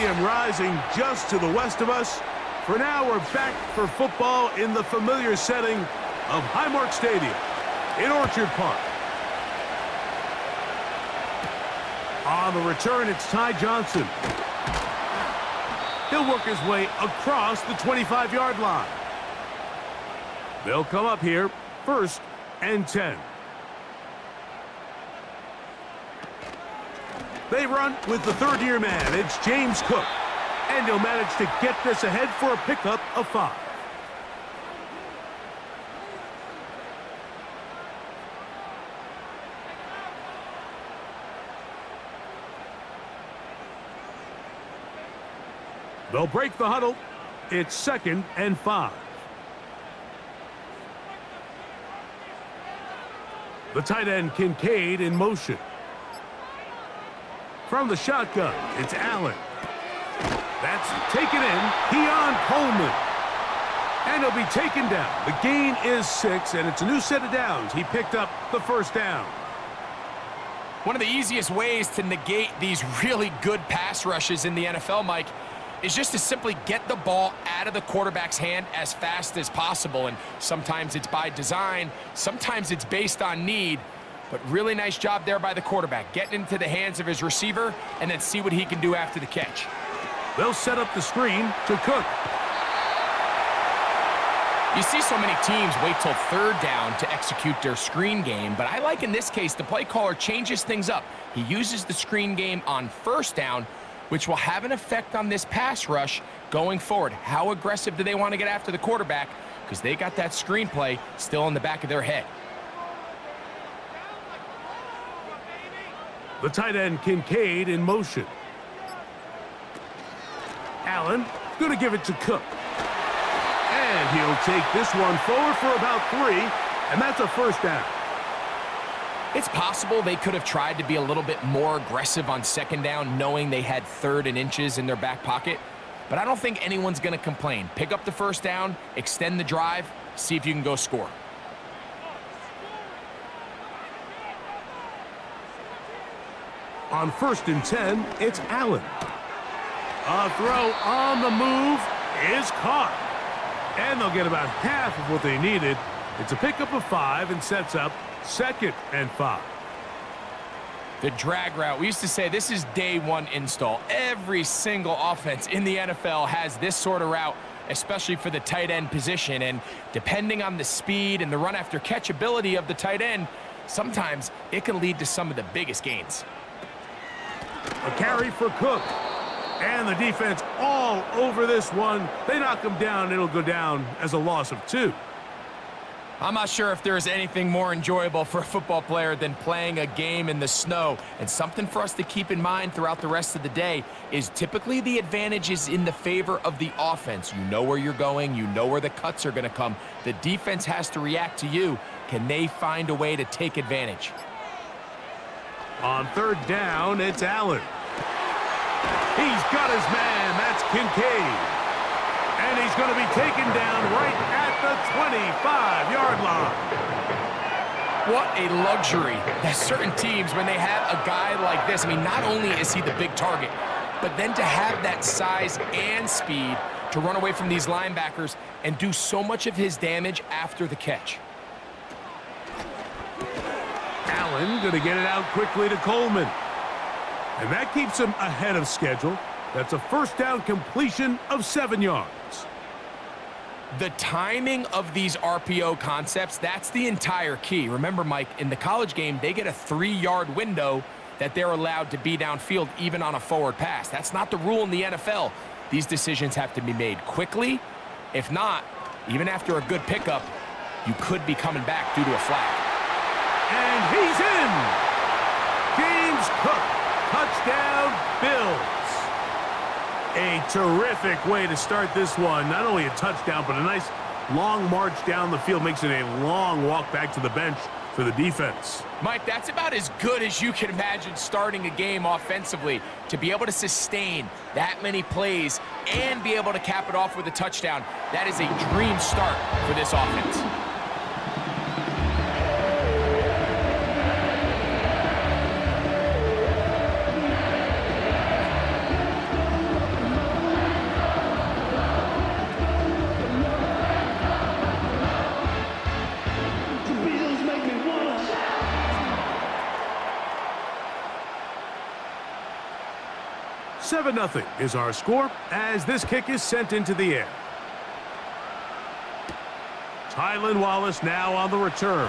stadium rising just to the west of us. For now, we're back for football in the familiar setting of Highmark Stadium in Orchard Park. On the return, it's Ty Johnson. He'll work his way across the 25-yard line. They'll come up here, 1st and 10. They run with the third-year man. It's James Cook. And he'll manage to get this ahead for a pickup of 5. They'll break the huddle. It's 2nd and 5. The tight end, Kincaid, in motion. From the shotgun, it's Allen. That's taken in. Keon Coleman. And he'll be taken down. The gain is 6, and it's a new set of downs. He picked up the 1st down. One of the easiest ways to negate these really good pass rushes in the NFL, Mike, is just to simply get the ball out of the quarterback's hand as fast as possible. And sometimes it's by design, sometimes it's based on need. But really nice job there by the quarterback, getting into the hands of his receiver and then see what he can do after the catch. They'll set up the screen to Cook. You see so many teams wait till 3rd down to execute their screen game, but I like in this case the play caller changes things up. He uses the screen game on 1st down, which will have an effect on this pass rush going forward. How aggressive do they want to get after the quarterback? Because they got that screen play still in the back of their head. The tight end, Kincaid, in motion. Allen going to give it to Cook. And he'll take this one forward for about 3, and that's a 1st down. It's possible they could have tried to be a little bit more aggressive on 2nd down, knowing they had 3rd and inches in their back pocket. But I don't think anyone's going to complain. Pick up the 1st down, extend the drive, see if you can go score. On 1st and 10, it's Allen. A throw on the move is caught. And they'll get about half of what they needed. It's a pickup of 5 and sets up 2nd and 5. The drag route. We used to say this is day 1 install. Every single offense in the NFL has this sort of route, especially for the tight end position. And depending on the speed and the run after catch ability of the tight end, sometimes it can lead to some of the biggest gains. A carry for Cook. And the defense all over this one. They knock him down. It'll go down as a loss of 2. I'm not sure if there's anything more enjoyable for a football player than playing a game in the snow. And something for us to keep in mind throughout the rest of the day is typically the advantage is in the favor of the offense. You know where you're going. You know where the cuts are going to come. The defense has to react to you. Can they find a way to take advantage? On 3rd down, it's Allen. He's got his man. That's Kincaid. And he's going to be taken down right at the 25-yard line. What a luxury that certain teams, when they have a guy like this, I mean, not only is he the big target, but then to have that size and speed to run away from these linebackers and do so much of his damage after the catch. Allen going to get it out quickly to Coleman. And that keeps him ahead of schedule. That's a 1st down completion of 7 yards. The timing of these RPO concepts, that's the entire key. Remember, Mike, in the college game, they get a 3-yard window that they're allowed to be downfield even on a forward pass. That's not the rule in the NFL. These decisions have to be made quickly. If not, even after a good pickup, you could be coming back due to a flag. And he's in! James Cook, touchdown Bills. A terrific way to start this one. Not only a touchdown, but a nice long march down the field. Makes it a long walk back to the bench for the defense. Mike, that's about as good as you can imagine starting a game offensively. To be able to sustain that many plays and be able to cap it off with a touchdown, that is a dream start for this offense. 7-0 is our score as this kick is sent into the air. Tylan Wallace now on the return.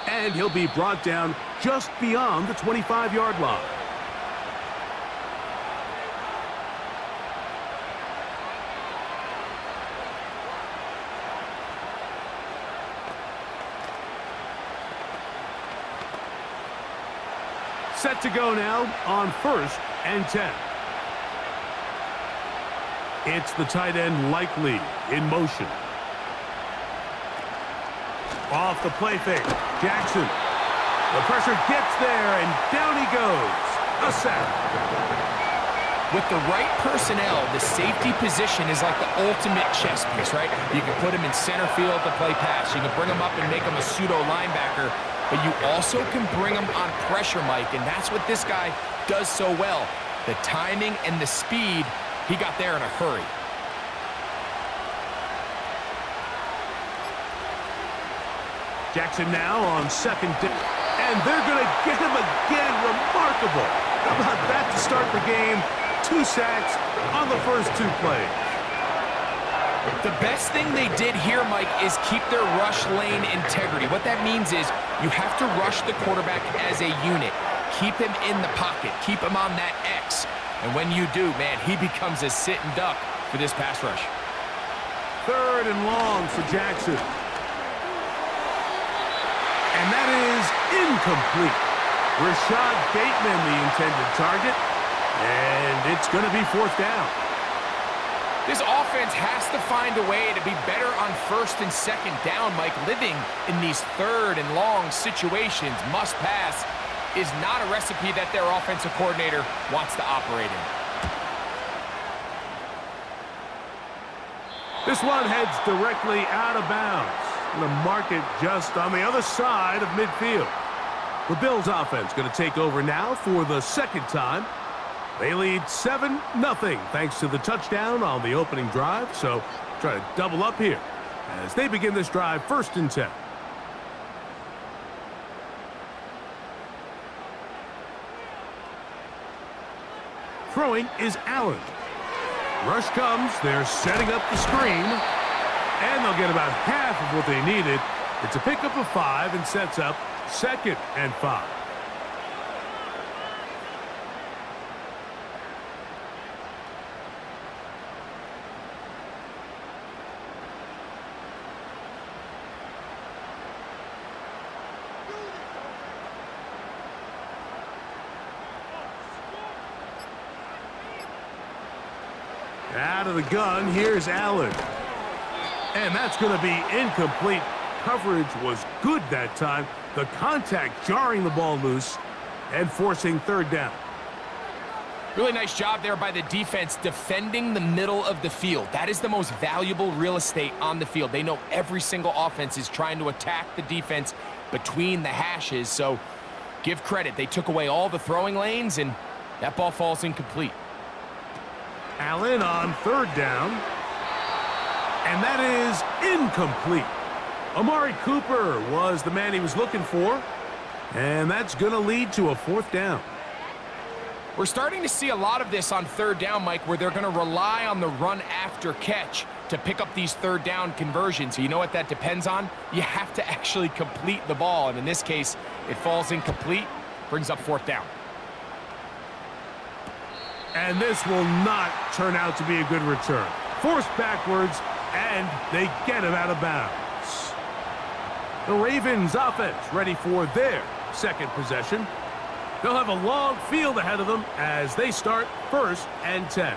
And he'll be brought down just beyond the 25-yard line. Set to go now on 1st and 10. It's the tight end Likely in motion. Off the play fake. Jackson. The pressure gets there, and down he goes. A sack. With the right personnel, the safety position is like the ultimate chess piece, right? You can put him in center field to play pass. You can bring him up and make him a pseudo linebacker. But you also can bring him on pressure, Mike, and that's what this guy does so well. The timing and the speed, he got there in a hurry. Jackson now on 2nd down. And they're going to get him again. Remarkable. How about that to start the game? 2 sacks on the first 2 plays. The best thing they did here, Mike, is keep their rush lane integrity. What that means is you have to rush the quarterback as a unit. Keep him in the pocket. Keep him on that X. And when you do, man, he becomes a sit and duck for this pass rush. 3rd and long for Jackson. And that is incomplete. Rashad Bateman, the intended target. And it's going to be 4th down. This offense has to find a way to be better on 1st and 2nd down, Mike. Living in these 3rd and long situations, must pass, is not a recipe that their offensive coordinator wants to operate in. This one heads directly out of bounds. The market just on the other side of midfield. The Bills offense going to take over now for the 2nd time. They lead 7-0 thanks to the touchdown on the opening drive. So try to double up here as they begin this drive 1st and 10. Throwing is Allen. Rush comes. They're setting up the screen. And they'll get about half of what they needed. It's a pickup of 5 and sets up 2nd and 5. Out of the gun, here's Allen. And that's going to be incomplete. Coverage was good that time. The contact jarring the ball loose and forcing 3rd down. Really nice job there by the defense defending the middle of the field. That is the most valuable real estate on the field. They know every single offense is trying to attack the defense between the hashes. So give credit. They took away all the throwing lanes, and that ball falls incomplete. Allen on 3rd down. And that is incomplete. Amari Cooper was the man he was looking for. And that's going to lead to a 4th down. We're starting to see a lot of this on 3rd down, Mike, where they're going to rely on the run after catch to pick up these 3rd down conversions. So you know what that depends on? You have to actually complete the ball. And in this case, it falls incomplete, brings up 4th down. And this will not turn out to be a good return. Forced backwards, and they get him out of bounds. The Ravens offense ready for their 2nd possession. They'll have a long field ahead of them as they start 1st and 10.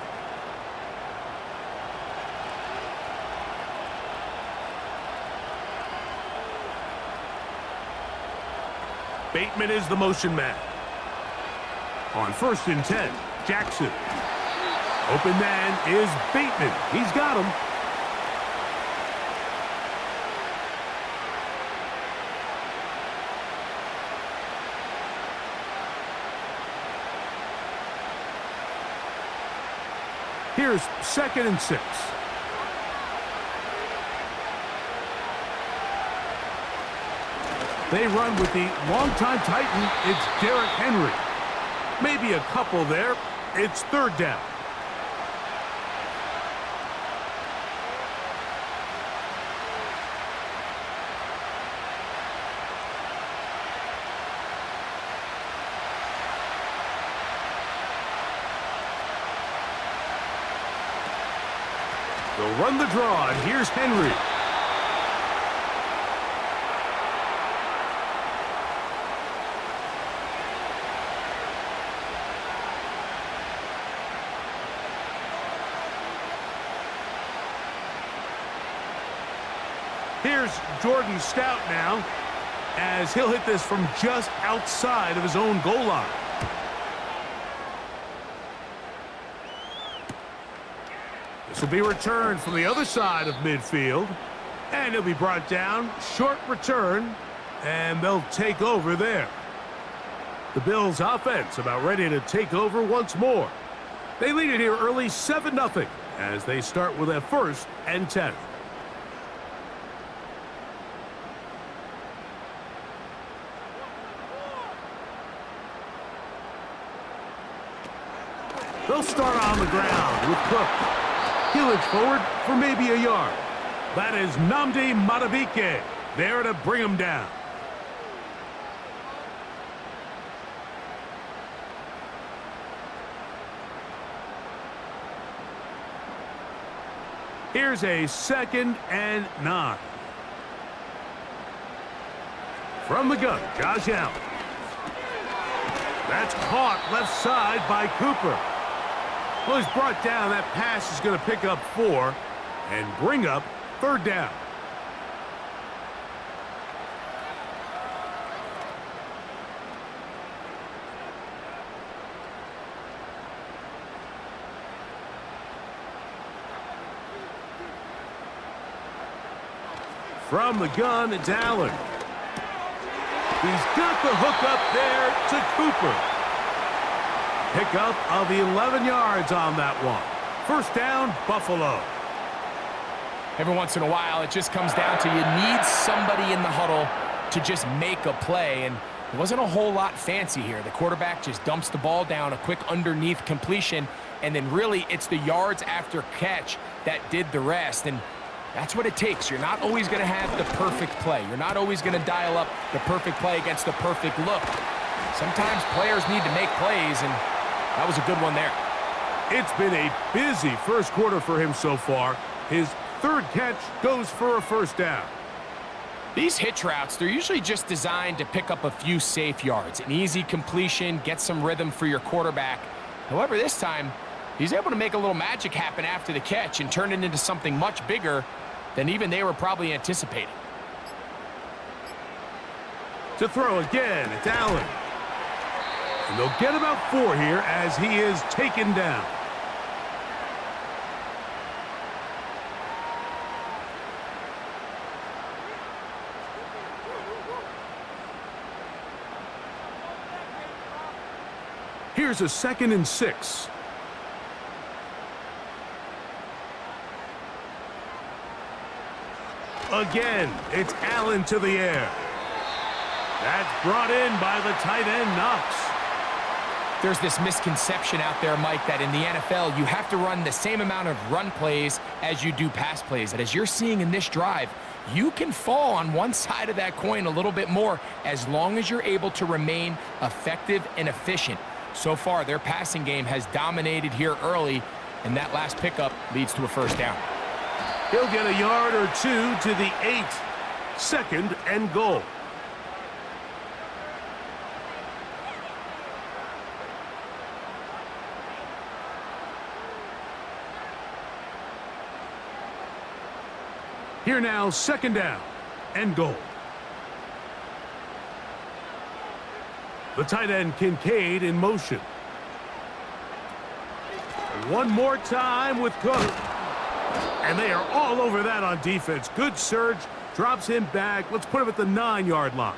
Bateman is the motion man. On 1st and 10, Jackson. Open man is Bateman. He's got him. Here's 2nd and 6. They run with the longtime Titan. It's Derrick Henry. Maybe a couple there, It's third down. They'll run the draw, and here's Henry. Here's Jordan Stout now, as he'll hit this from just outside of his own goal line. This will be returned from the other side of midfield, and he'll be brought down. Short return, and they'll take over there. The Bills' offense about ready to take over once more. They lead it here early 7-0 as they start with a 1st and 10. They'll start on the ground with Cook. He'll inch forward for maybe a yard. That is Nnamdi Madubuike there to bring him down. Here's a 2nd and 9. From the gun, Josh Allen. That's caught left side by Cooper. Well, he's brought down. That pass is going to pick up 4 and bring up 3rd down. From the gun, it's Allen. He's got the hook up there to Cooper. Pickup of 11 yards on that one. 1st down, Buffalo. Every once in a while, it just comes down to you need somebody in the huddle to just make a play, and it wasn't a whole lot fancy here. The quarterback just dumps the ball down, a quick underneath completion, and then really it's the yards after catch that did the rest, and that's what it takes. You're not always going to have the perfect play. You're not always going to dial up the perfect play against the perfect look. Sometimes players need to make plays, and that was a good one there. It's been a busy first quarter for him so far. His 3rd catch goes for a 1st down. These hitch routes, they're usually just designed to pick up a few safe yards. An easy completion, get some rhythm for your quarterback. However, this time, he's able to make a little magic happen after the catch and turn it into something much bigger than even they were probably anticipating. To throw again, it's Allen. And they'll get about 4 here as he is taken down. Here's a 2nd and 6. Again, it's Allen to the air. That's brought in by the tight end, Knox. There's this misconception out there, Mike, that in the NFL, you have to run the same amount of run plays as you do pass plays. And as you're seeing in this drive, you can fall on one side of that coin a little bit more as long as you're able to remain effective and efficient. So far, their passing game has dominated here early, and that last pickup leads to a 1st down. He'll get a yard or 2 to the 8. 2nd and goal. Here now, 2nd down and goal. The tight end Kincaid in motion. One more time with Cook. And they are all over that on defense. Good surge, drops him back. Let's put him at the 9-yard line.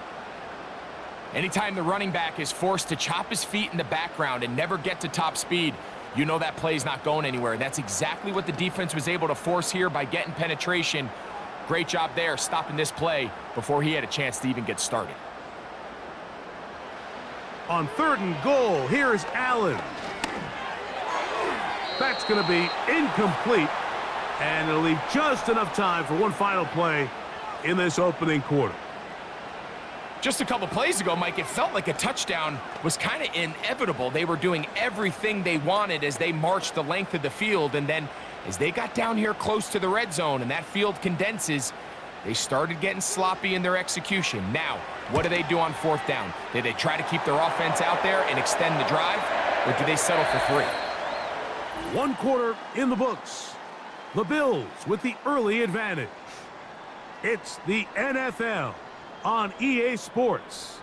Anytime the running back is forced to chop his feet in the background and never get to top speed, you know that play's not going anywhere. That's exactly what the defense was able to force here by getting penetration. Great job there, stopping this play before he had a chance to even get started. On 3rd and goal, here's Allen. That's going to be incomplete, and it'll leave just enough time for one final play in this opening quarter. Just a couple plays ago, Mike, it felt like a touchdown was kind of inevitable. They were doing everything they wanted as they marched the length of the field, and then as they got down here close to the red zone and that field condenses, they started getting sloppy in their execution. Now, what do they do on fourth down? Do they try to keep their offense out there and extend the drive, or do they settle for 3? One quarter in the books. The Bills with the early advantage. It's the NFL on EA Sports.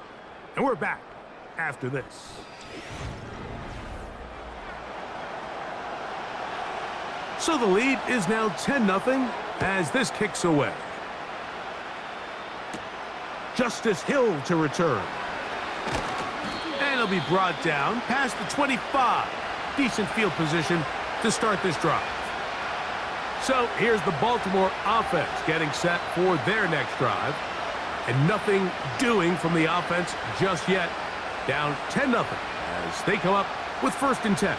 And we're back after this. So the lead is now 10-0 as this kicks away. Justice Hill to return. And he'll be brought down past the 25. Decent field position to start this drive. So here's the Baltimore offense getting set for their next drive. And nothing doing from the offense just yet. Down 10-0 as they come up with 1st and 10.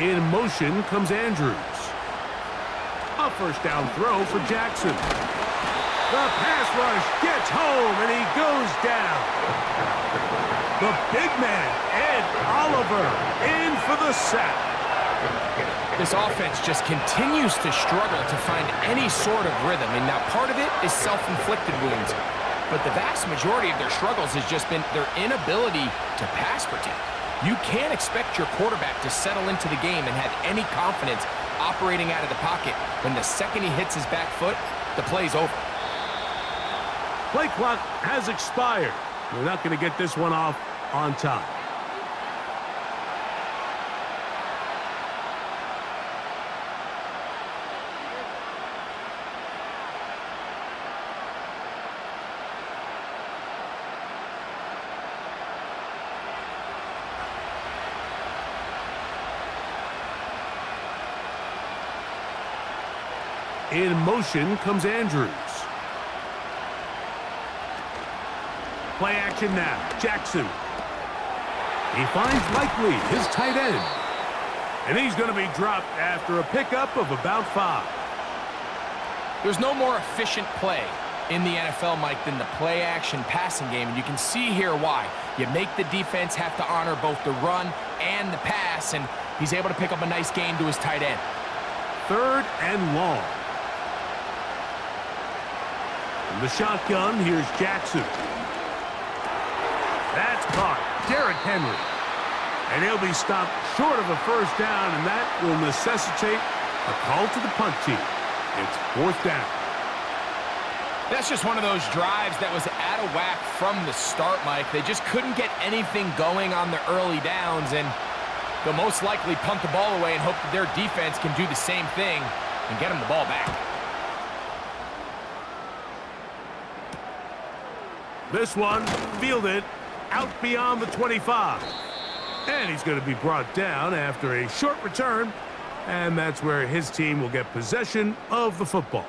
In motion comes Andrews. A 1st down throw for Jackson. The pass rush gets home and he goes down. The big man, Ed Oliver, in for the sack. This offense just continues to struggle to find any sort of rhythm. And now part of it is self-inflicted wounds. But the vast majority of their struggles has just been their inability to pass protect. You can't expect your quarterback to settle into the game and have any confidence operating out of the pocket when the second he hits his back foot, the play's over. Play clock has expired. We're not going to get this one off on time. In motion comes Andrews. Play action now. Jackson. He finds Likely, his tight end. And he's going to be dropped after a pickup of about 5. There's no more efficient play in the NFL, Mike, than the play action passing game. And you can see here why. You make the defense have to honor both the run and the pass, and he's able to pick up a nice gain to his tight end. 3rd and long. In the shotgun, here's Jackson. That's caught. Derrick Henry. And he'll be stopped short of a 1st down, and that will necessitate a call to the punt team. It's 4th down. That's just one of those drives that was out of whack from the start, Mike. They just couldn't get anything going on the early downs, and they'll most likely punt the ball away and hope that their defense can do the same thing and get them the ball back. This one fielded out beyond the 25. And he's going to be brought down after a short return. And that's where his team will get possession of the football.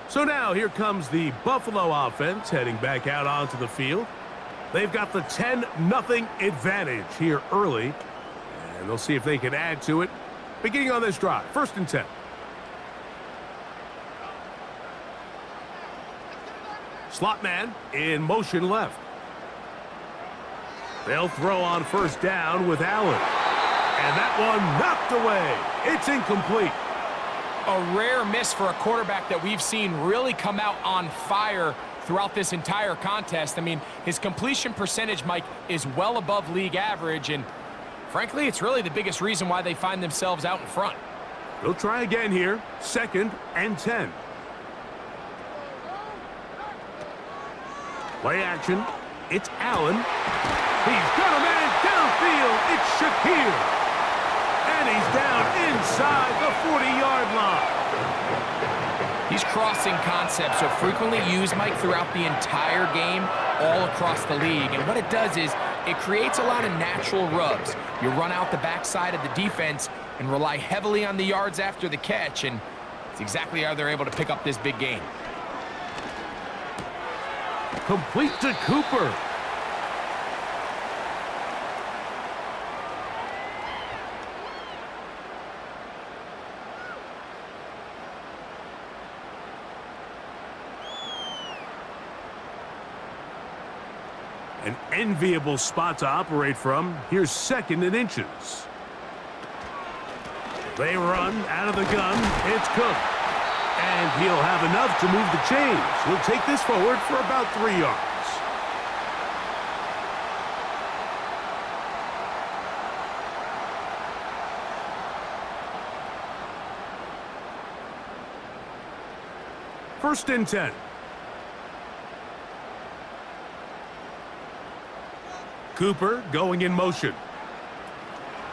So now here comes the Buffalo offense heading back out onto the field. They've got the 10-0 advantage here early. And they'll see if they can add to it beginning on this drive. 1st and 10. Slot man in motion left. They'll throw on 1st down with Allen. And that one knocked away. It's incomplete. A rare miss for a quarterback that we've seen really come out on fire throughout this entire contest. I mean, his completion percentage, Mike, is well above league average. And frankly, it's really the biggest reason why they find themselves out in front. They'll try again here. 2nd and 10. Play action. It's Allen. He's got a man downfield. It's Shakir. And he's down inside the 40-yard line. These crossing concepts are frequently used, Mike, throughout the entire game, all across the league. And what it does is it creates a lot of natural rubs. You run out the backside of the defense and rely heavily on the yards after the catch, and it's exactly how they're able to pick up this big gain. Complete to Cooper. An enviable spot to operate from. Here's 2nd and inches. They run out of the gun. It's Cook. And he'll have enough to move the chains. He'll take this forward for about 3 yards. First and 10. Cooper going in motion.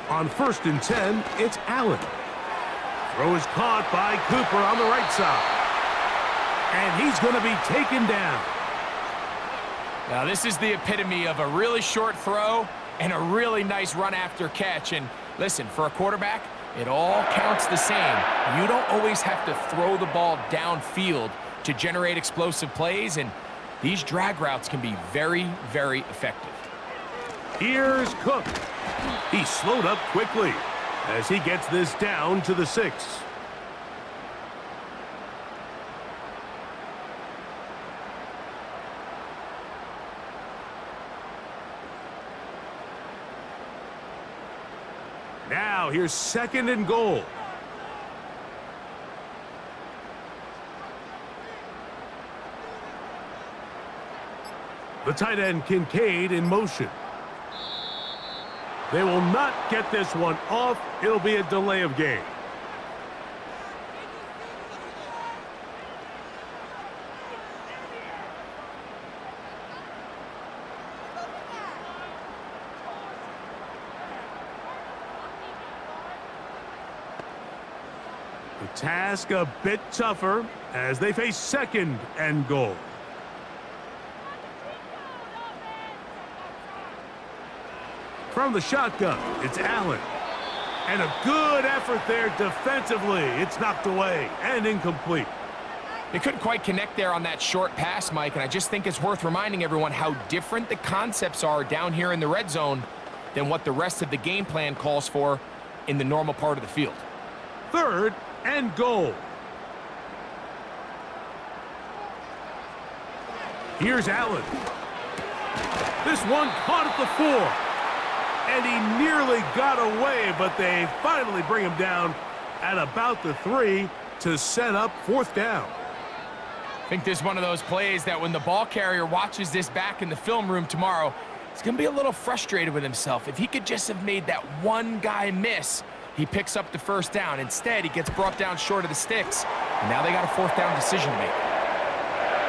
On 1st and 10, it's Allen. Throw is caught by Cooper on the right side. And he's going to be taken down. Now, this is the epitome of a really short throw and a really nice run after catch. And listen, for a quarterback, it all counts the same. You don't always have to throw the ball downfield to generate explosive plays, and these drag routes can be very, very effective. Here's Cook. He slowed up quickly as he gets this down to the 6. Now here's 2nd and goal. The tight end Kincaid in motion. They will not get this one off. It'll be a delay of game. The task a bit tougher as they face 2nd and goal. From the shotgun, it's Allen. And a good effort there defensively. It's knocked away and incomplete. They couldn't quite connect there on that short pass, Mike, and I just think it's worth reminding everyone how different the concepts are down here in the red zone than what the rest of the game plan calls for in the normal part of the field. 3rd and goal. Here's Allen. This one caught at the 4. And he nearly got away, but they finally bring him down at about the 3 to set up 4th down. I think this is one of those plays that when the ball carrier watches this back in the film room tomorrow, he's going to be a little frustrated with himself. If he could just have made that one guy miss, he picks up the 1st down. Instead, he gets brought down short of the sticks, and now they got a 4th down decision to make.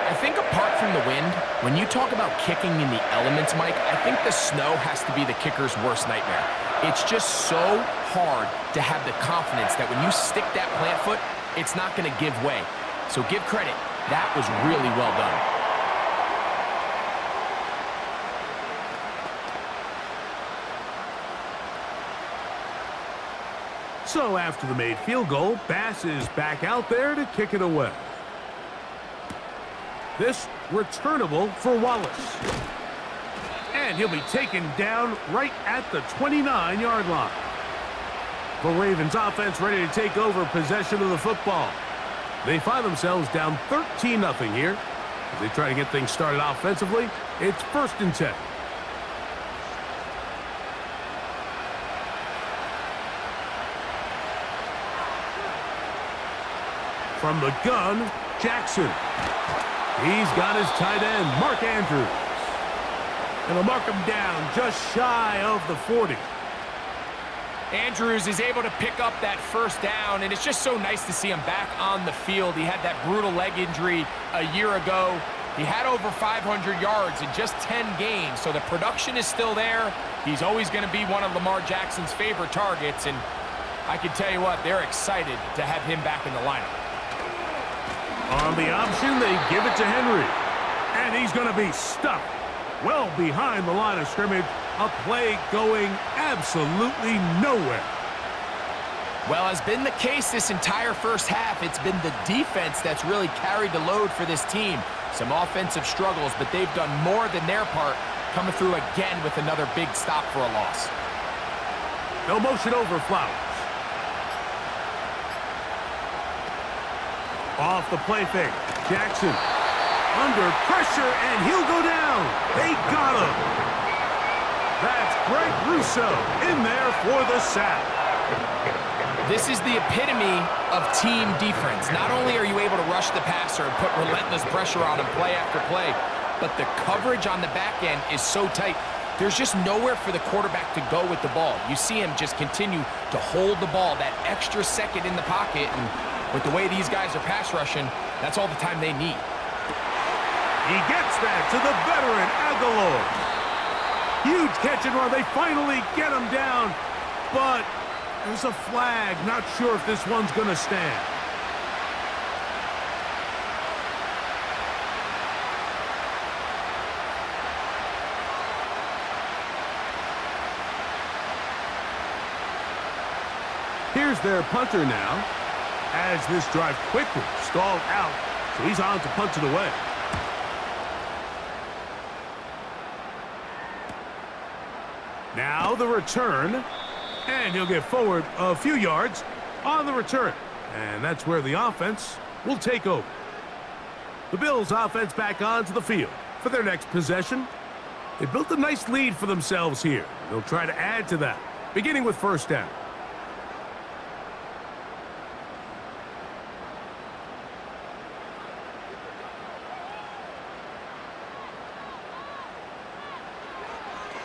I think apart from the wind, when you talk about kicking in the elements, Mike, I think the snow has to be the kicker's worst nightmare. It's just so hard to have the confidence that when you stick that plant foot, it's not going to give way. So give credit. That was really well done. So after the made field goal, Bass is back out there to kick it away. This returnable for Wallace. And he'll be taken down right at the 29-yard line. The Ravens offense ready to take over possession of the football. They find themselves down 13-0 here. As they try to get things started offensively, it's 1st and 10. From the gun, Jackson. He's got his tight end, Mark Andrews. And they'll mark him down just shy of the 40. Andrews is able to pick up that 1st down, and it's just so nice to see him back on the field. He had that brutal leg injury a year ago. He had over 500 yards in just 10 games, so the production is still there. He's always going to be one of Lamar Jackson's favorite targets, and I can tell you what, they're excited to have him back in the lineup. On the option, they give it to Henry. And he's going to be stuck well behind the line of scrimmage. A play going absolutely nowhere. Well, as been the case this entire 1st half, it's been the defense that's really carried the load for this team. Some offensive struggles, but they've done more than their part, coming through again with another big stop for a loss. No motion over Flowers. Off the play fake, Jackson. under pressure, and he'll go down. They got him. That's Greg Russo in there for the sack. This is the epitome of team defense. Not only are you able to rush the passer and put relentless pressure on him play after play, but the coverage on the back end is so tight. There's just nowhere for the quarterback to go with the ball. You see him just continue to hold the ball that extra second in the pocket, and with the way these guys are pass rushing, that's all the time they need. He gets that to the veteran Aguilar. Huge catch and run. They finally get him down, but there's a flag. Not sure if this one's going to stand. Here's their punter now, as this drive quickly stalled out, so he's on to punch it away. Now the return, and he'll get forward a few yards on the return, and that's where the offense will take over. The Bills offense back onto the field for their next possession. They built a nice lead for themselves here. They'll try to add to that, beginning with first down.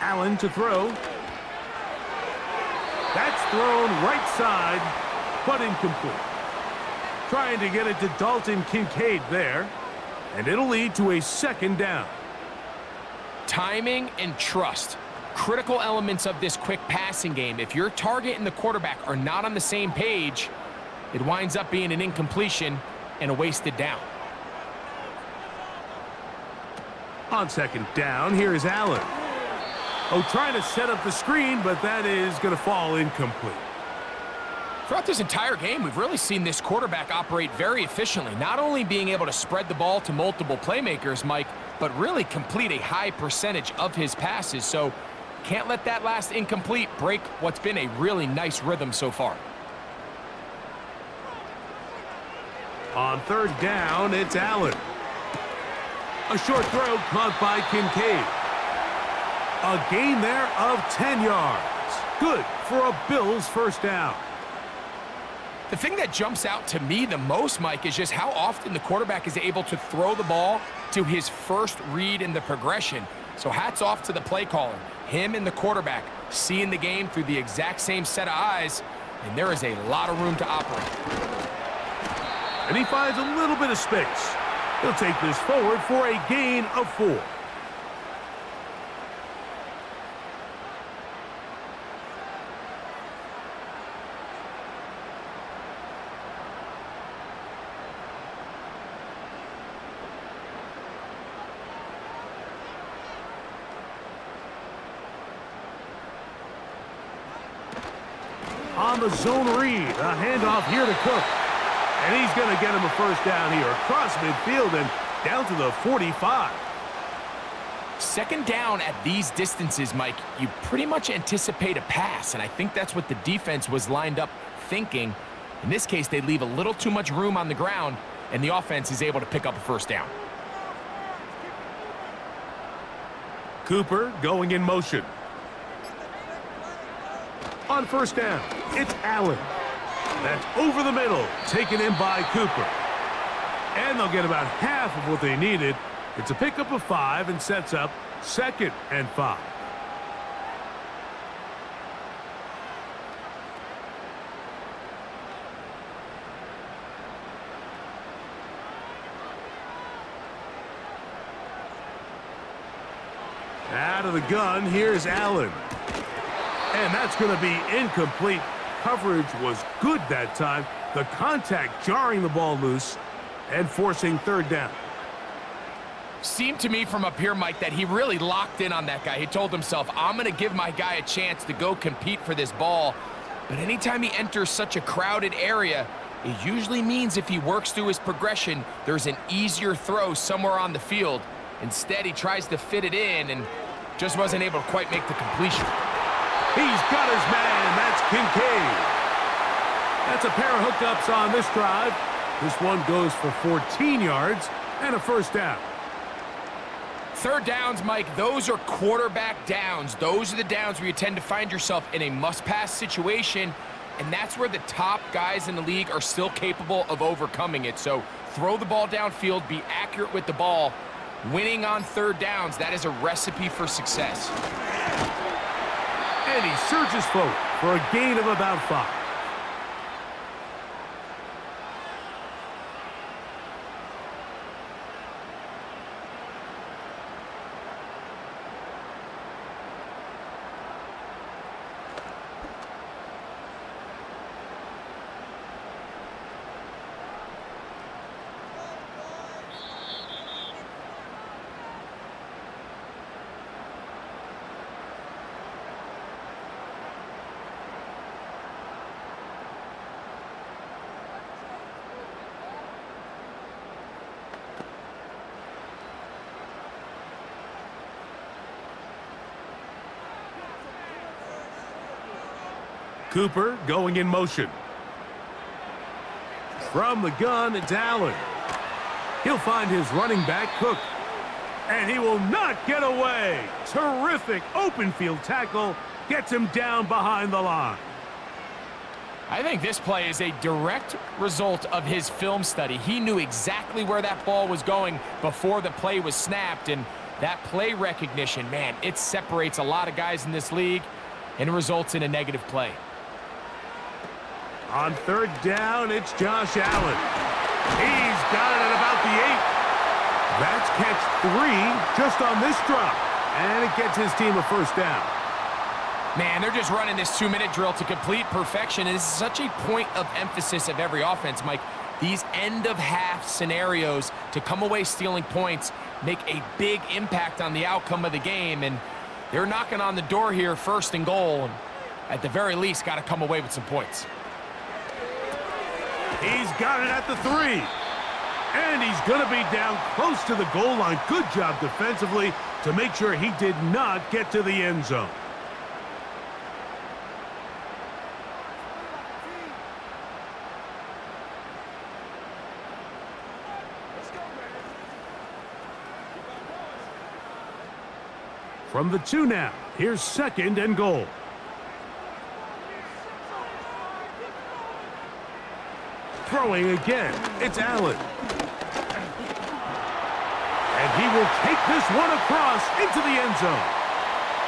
Allen to throw. That's thrown right side, but incomplete. Trying to get it to Dalton Kincaid there, and it'll lead to a second down. Timing and trust, critical elements of this quick passing game. If your target and the quarterback are not on the same page, it winds up being an incompletion and a wasted down. On second down, here's Allen. Oh, trying to set up the screen, but that is going to fall incomplete. Throughout this entire game, we've really seen this quarterback operate very efficiently, not only being able to spread the ball to multiple playmakers, Mike, but really complete a high percentage of his passes. So can't let that last incomplete break what's been a really nice rhythm so far. On third down, it's Allen. A short throw caught by Kincaid. A gain there of 10 yards. Good for a Bills first down. The thing that jumps out to me the most, Mike, is just how often the quarterback is able to throw the ball to his first read in the progression. So hats off to the play caller. Him and the quarterback seeing the game through the exact same set of eyes, and there is a lot of room to operate. And he finds a little bit of space. He'll take this forward for a gain of 4. On the zone read, a handoff here to Cook. And he's going to get him a first down here across midfield and down to the 45. Second down at these distances, Mike, you pretty much anticipate a pass, and I think that's what the defense was lined up thinking. In this case, they leave a little too much room on the ground, and the offense is able to pick up a first down. Cooper going in motion. On first down, it's Allen. That's over the middle, taken in by Cooper. And they'll get about half of what they needed. It's a pickup of 5 and sets up 2nd and 5. Out of the gun, here's Allen. And that's going to be incomplete. Coverage was good that time. The contact jarring the ball loose and forcing third down. Seemed to me from up here, Mike, that he really locked in on that guy. He told himself, I'm going to give my guy a chance to go compete for this ball. But anytime he enters such a crowded area, it usually means if he works through his progression, there's an easier throw somewhere on the field. Instead, he tries to fit it in and just wasn't able to quite make the completion. He's got his man. That's Kincaid. That's a pair of hookups on this drive. This one goes for 14 yards and a first down. Third downs, Mike, those are quarterback downs. Those are the downs where you tend to find yourself in a must-pass situation, and that's where the top guys in the league are still capable of overcoming it. So throw the ball downfield, be accurate with the ball. Winning on third downs, that is a recipe for success. And he surges forward for a gain of about 5. Cooper going in motion. From the gun, it's Allen. He'll find his running back, Cook. And he will not get away. Terrific open field tackle. Gets him down behind the line. I think this play is a direct result of his film study. He knew exactly where that ball was going before the play was snapped. And that play recognition, man, it separates a lot of guys in this league and results in a negative play. On third down, it's Josh Allen. He's got it at about the 8. That's catch 3 just on this drop. And it gets his team a first down. Man, they're just running this 2-minute drill to complete perfection. And this is such a point of emphasis of every offense, Mike. These end-of-half scenarios to come away stealing points make a big impact on the outcome of the game. And they're knocking on the door here, first and goal. And at the very least, got to come away with some points. He's got it at the 3. And he's going to be down close to the goal line. Good job defensively to make sure he did not get to the end zone. From the 2 now, here's second and goal. Throwing again, it's Allen. And he will take this one across into the end zone.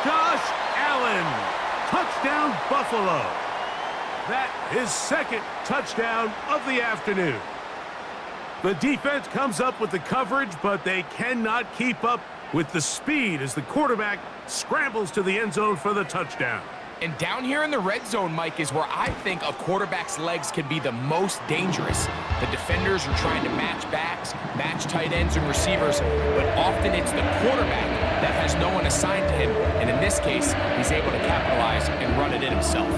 Josh Allen, touchdown Buffalo. That is second touchdown of the afternoon. The defense comes up with the coverage, but they cannot keep up with the speed as the quarterback scrambles to the end zone for the touchdown. And down here in the red zone, Mike, is where I think a quarterback's legs can be the most dangerous. The defenders are trying to match backs, match tight ends and receivers, but often it's the quarterback that has no one assigned to him. And in this case, he's able to capitalize and run it in himself.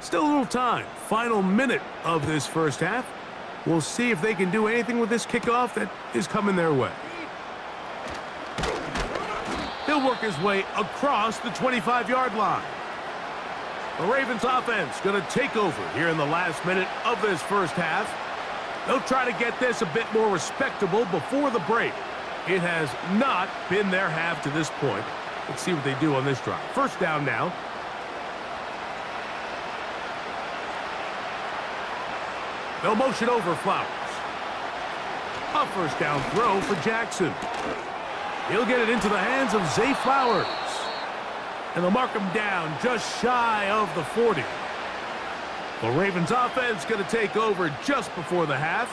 Still a little time. Final minute of this first half. We'll see if they can do anything with this kickoff that is coming their way. He'll work his way across the 25-yard line. The Ravens offense going to take over here in the last minute of this first half. They'll try to get this a bit more respectable before the break. It has not been their half to this point. Let's see what they do on this drive. First down now. They'll motion over Flowers. A first down throw for Jackson. He'll get it into the hands of Zay Flowers. And they'll mark him down just shy of the 40. The Ravens offense going to take over just before the half.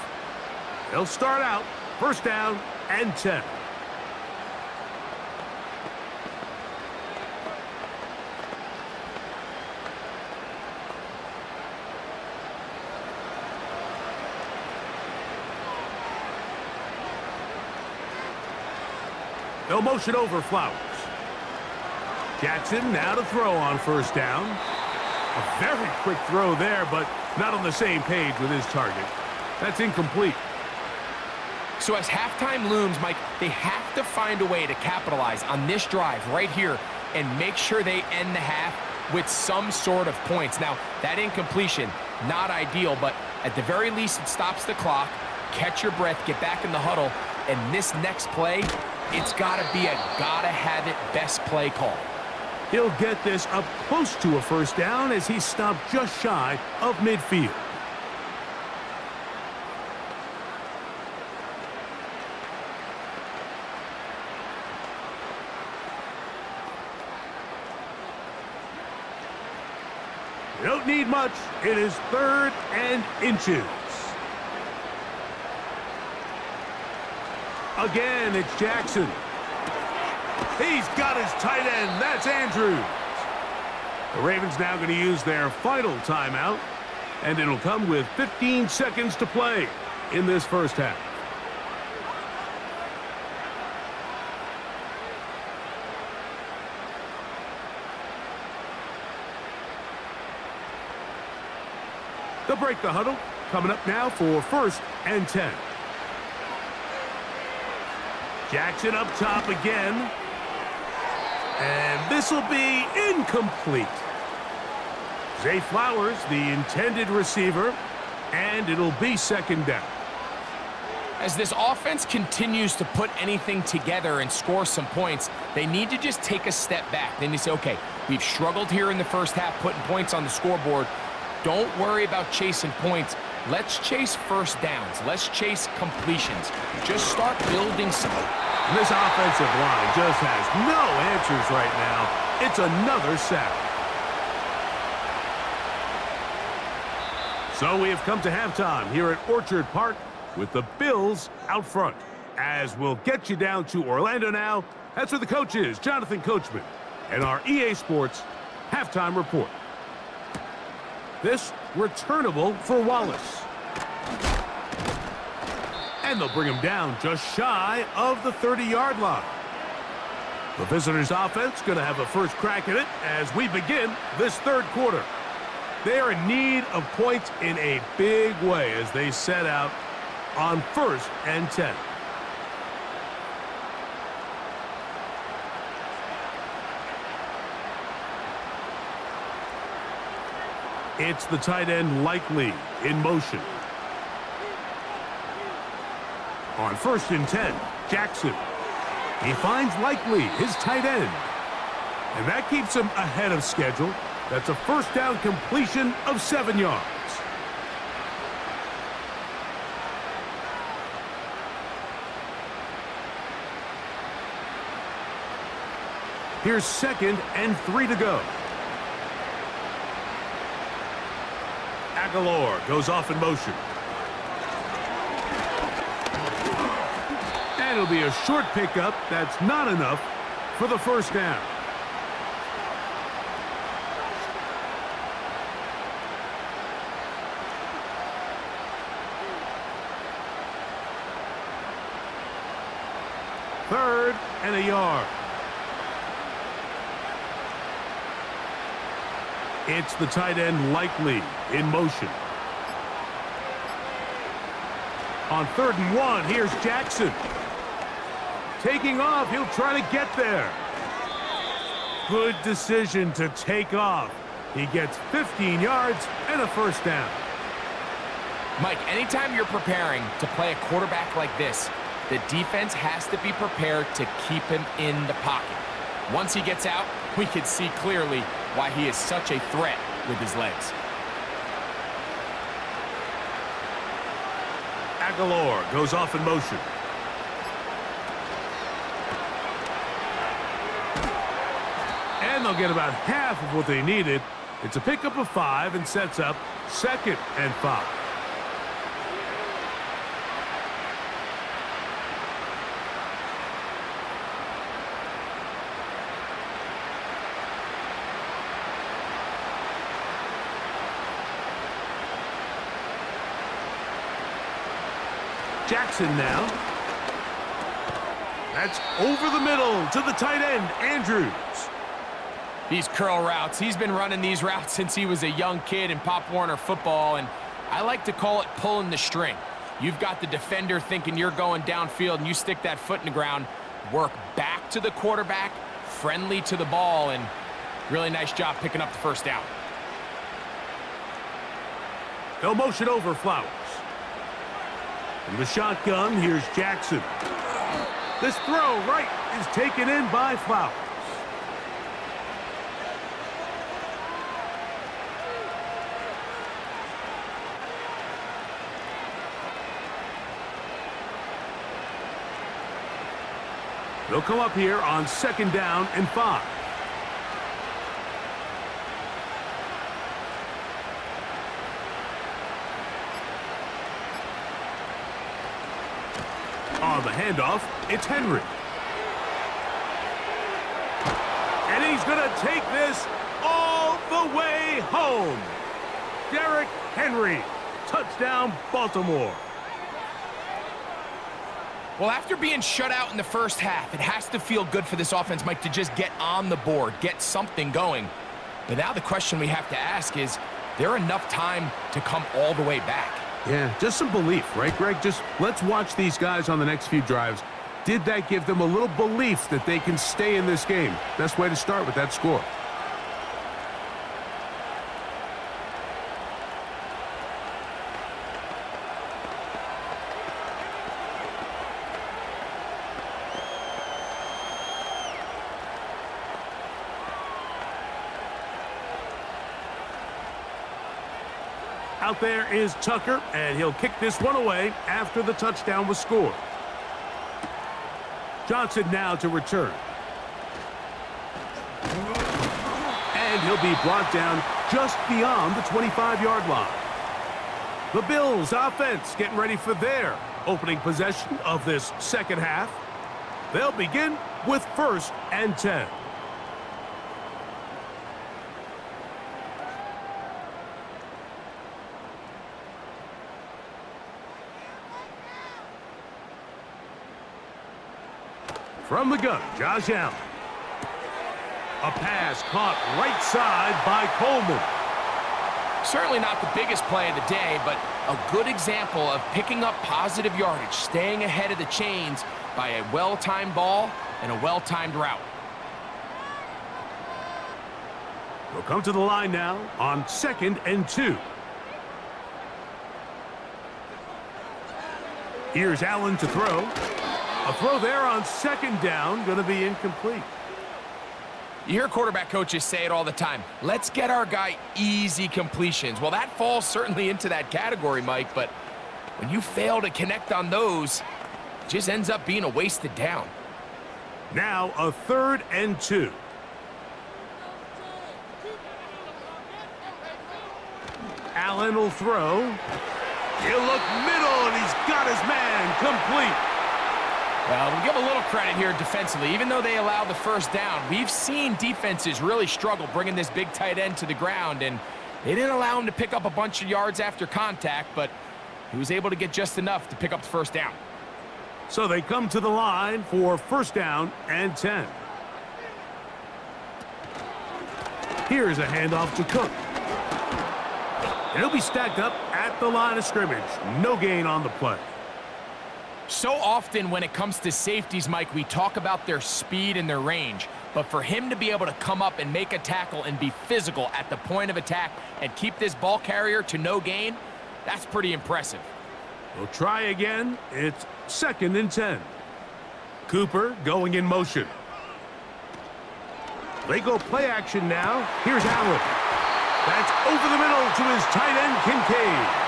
They'll start out first down and 10. They'll motion over Flowers. Jackson now to throw on first down. A very quick throw there, but not on the same page with his target. That's incomplete. So as halftime looms, Mike, they have to find a way to capitalize on this drive right here and make sure they end the half with some sort of points. Now, that incompletion, not ideal, but at the very least, it stops the clock. Catch your breath, get back in the huddle, and this next play, it's got to be a gotta-have-it best play call. He'll get this up close to a first down as he stopped just shy of midfield. You don't need much. It is 3rd and inches. Again, it's Jackson. He's got his tight end. That's Andrews. The Ravens now going to use their final timeout, and it'll come with 15 seconds to play in this first half. They'll break the huddle. Coming up now for 1st and 10. Jackson up top again. And this will be incomplete. Zay Flowers, the intended receiver, and it'll be 2nd down. As this offense continues to put anything together and score some points, they need to just take a step back. Then you say, okay, we've struggled here in the first half putting points on the scoreboard. Don't worry about chasing points. Let's chase first downs. Let's chase completions. Just start building some. This offensive line just has no answers right now. It's another sack. So we have come to halftime here at Orchard Park with the Bills out front. As we'll get you down to Orlando now, that's where the coach is, Jonathan Coachman, and our EA Sports halftime report. This returnable for Wallace. And they'll bring him down just shy of the 30-yard line. The visitors' offense going to have a first crack at it as we begin this 3rd quarter. They are in need of points in a big way as they set out on 1st and 10. It's the tight end Likely in motion. On 1st and 10, Jackson. He finds Likely, his tight end. And that keeps him ahead of schedule. That's a first down completion of 7 yards. Here's 2nd and 3 to go. Aguilar goes off in motion. And it'll be a short pickup. That's not enough for the first down. Third and a yard. It's the tight end Likely in motion. On 3rd and 1, here's Jackson. Taking off, he'll try to get there. Good decision to take off. He gets 15 yards and a first down. Mike, anytime you're preparing to play a quarterback like this, the defense has to be prepared to keep him in the pocket. Once he gets out, we can see clearly why he is such a threat with his legs. Aguilar goes off in motion. And they'll get about half of what they needed. It's a pickup of 5 and sets up 2nd and 5. Jackson now. That's over the middle to the tight end, Andrews. These curl routes, he's been running these routes since he was a young kid in Pop Warner football, and I like to call it pulling the string. You've got the defender thinking you're going downfield, and you stick that foot in the ground, work back to the quarterback, friendly to the ball, and really nice job picking up the first down. They'll motion over Flowers. From the shotgun, here's Jackson. This throw right is taken in by Flowers. They'll come up here on 2nd down and 5. On the handoff, it's Henry. And he's going to take this all the way home. Derrick Henry, touchdown Baltimore. Well, after being shut out in the first half, it has to feel good for this offense, Mike, to just get on the board, get something going. But now the question we have to ask is there enough time to come all the way back? Yeah, just some belief, right, Greg? Just let's watch these guys on the next few drives. Did that give them a little belief that they can stay in this game? Best way to start with that score. Out there is Tucker, and he'll kick this one away after the touchdown was scored. Johnson now to return. And he'll be brought down just beyond the 25-yard line. The Bills offense getting ready for their opening possession of this second half. They'll begin with 1st and 10. From the gun, Josh Allen. A pass caught right side by Coleman. Certainly not the biggest play of the day, but a good example of picking up positive yardage, staying ahead of the chains by a well-timed ball and a well-timed route. We'll come to the line now on 2nd and 2. Here's Allen to throw. A throw there on 2nd down, going to be incomplete. You hear quarterback coaches say it all the time. Let's get our guy easy completions. Well, that falls certainly into that category, Mike, but when you fail to connect on those, it just ends up being a wasted down. Now a 3rd and 2. Allen will throw. He'll look middle, and he's got his man complete. Well, we'll give a little credit here defensively. Even though they allowed the first down, we've seen defenses really struggle bringing this big tight end to the ground, and they didn't allow him to pick up a bunch of yards after contact, but he was able to get just enough to pick up the first down. So they come to the line for 1st down and 10. Here's a handoff to Cook. And he'll be stacked up at the line of scrimmage. No gain on the play. So often when it comes to safeties, Mike, we talk about their speed and their range. But for him to be able to come up and make a tackle and be physical at the point of attack and keep this ball carrier to no gain, that's pretty impressive. We'll try again. It's 2nd and 10. Cooper going in motion. They go play action now. Here's Allen. That's over the middle to his tight end, Kincaid.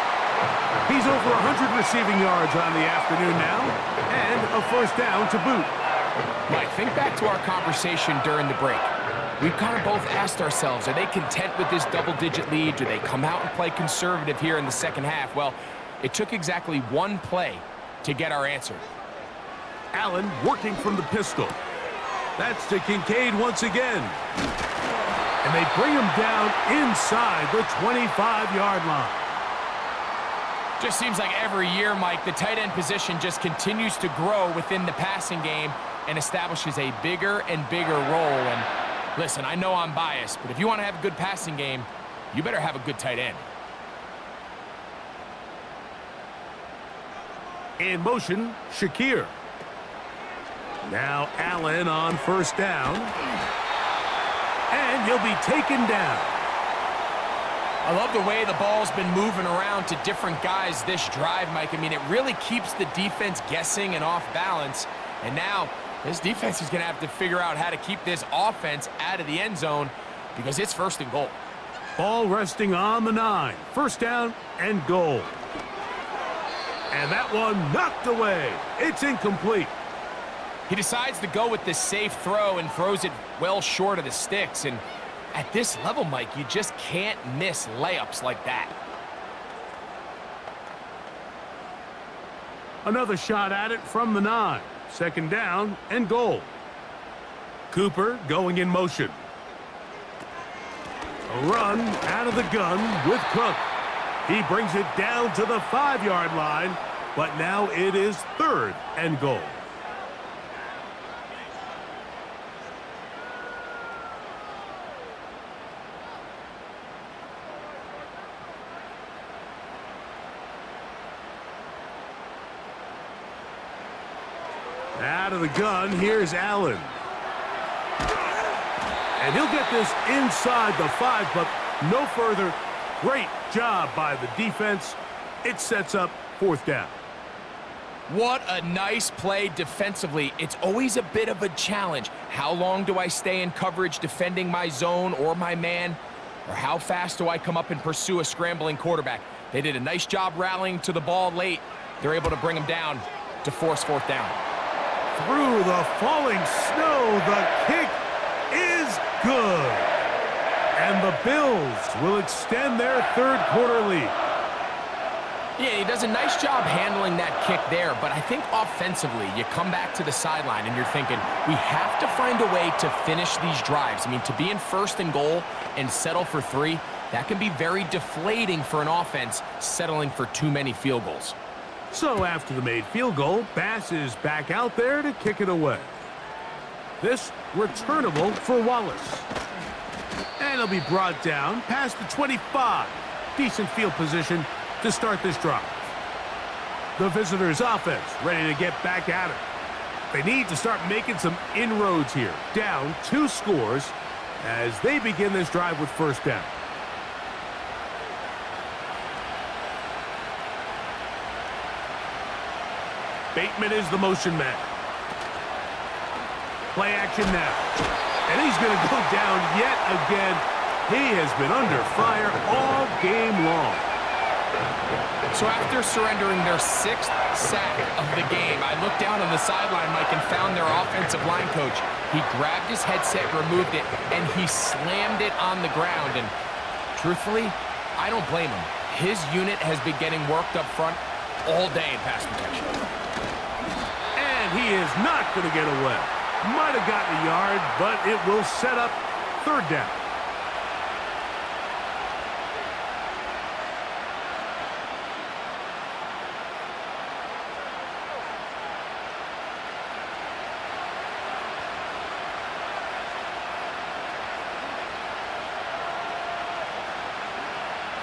He's over 100 receiving yards on the afternoon now, and a 1st down to boot. Mike, think back to our conversation during the break. We've kind of both asked ourselves, are they content with this double-digit lead? Do they come out and play conservative here in the second half? Well, it took exactly one play to get our answer. Allen working from the pistol. That's to Kincaid once again. And they bring him down inside the 25-yard line. Just seems like every year, Mike, the tight end position just continues to grow within the passing game and establishes a bigger and bigger role. And listen, I know I'm biased, but if you want to have a good passing game, you better have a good tight end. In motion, Shakir. Now Allen on first down. And he'll be taken down. I love the way the ball's been moving around to different guys this drive, Mike. I mean, it really keeps the defense guessing and off balance. And now this defense is going to have to figure out how to keep this offense out of the end zone because it's first and goal. Ball resting on the 9. First down and goal. And that one knocked away. It's incomplete. He decides to go with the safe throw and throws it well short of the sticks. And at this level, Mike, you just can't miss layups like that. Another shot at it from the 9. Second down and goal. Cooper going in motion. A run out of the gun with Cook. He brings it down to the 5-yard line, but now it is third and goal. Out of the gun, here's Allen. And he'll get this inside the 5, but no further. Great job by the defense. It sets up fourth down. What a nice play defensively. It's always a bit of a challenge. How long do I stay in coverage defending my zone or my man? Or how fast do I come up and pursue a scrambling quarterback? They did a nice job rallying to the ball late. They're able to bring him down to force fourth down. Through the falling snow, the kick is good. And the Bills will extend their third quarter lead. Yeah, he does a nice job handling that kick there, but I think offensively, you come back to the sideline and you're thinking, we have to find a way to finish these drives. I mean, to be in first and goal and settle for 3, that can be very deflating for an offense settling for too many field goals. So after the made field goal, Bass is back out there to kick it away. This returnable for Wallace. And he'll be brought down past the 25. Decent field position to start this drive. The visitors' offense ready to get back at it. They need to start making some inroads here. Down 2 scores as they begin this drive with first down. Bateman is the motion man. Play action now. And he's going to go down yet again. He has been under fire all game long. So after surrendering their 6th sack of the game, I looked down on the sideline, Mike, and found their offensive line coach. He grabbed his headset, removed it, and he slammed it on the ground. And truthfully, I don't blame him. His unit has been getting worked up front all day in pass protection. And he is not going to get away. Might have gotten a yard, but it will set up third down.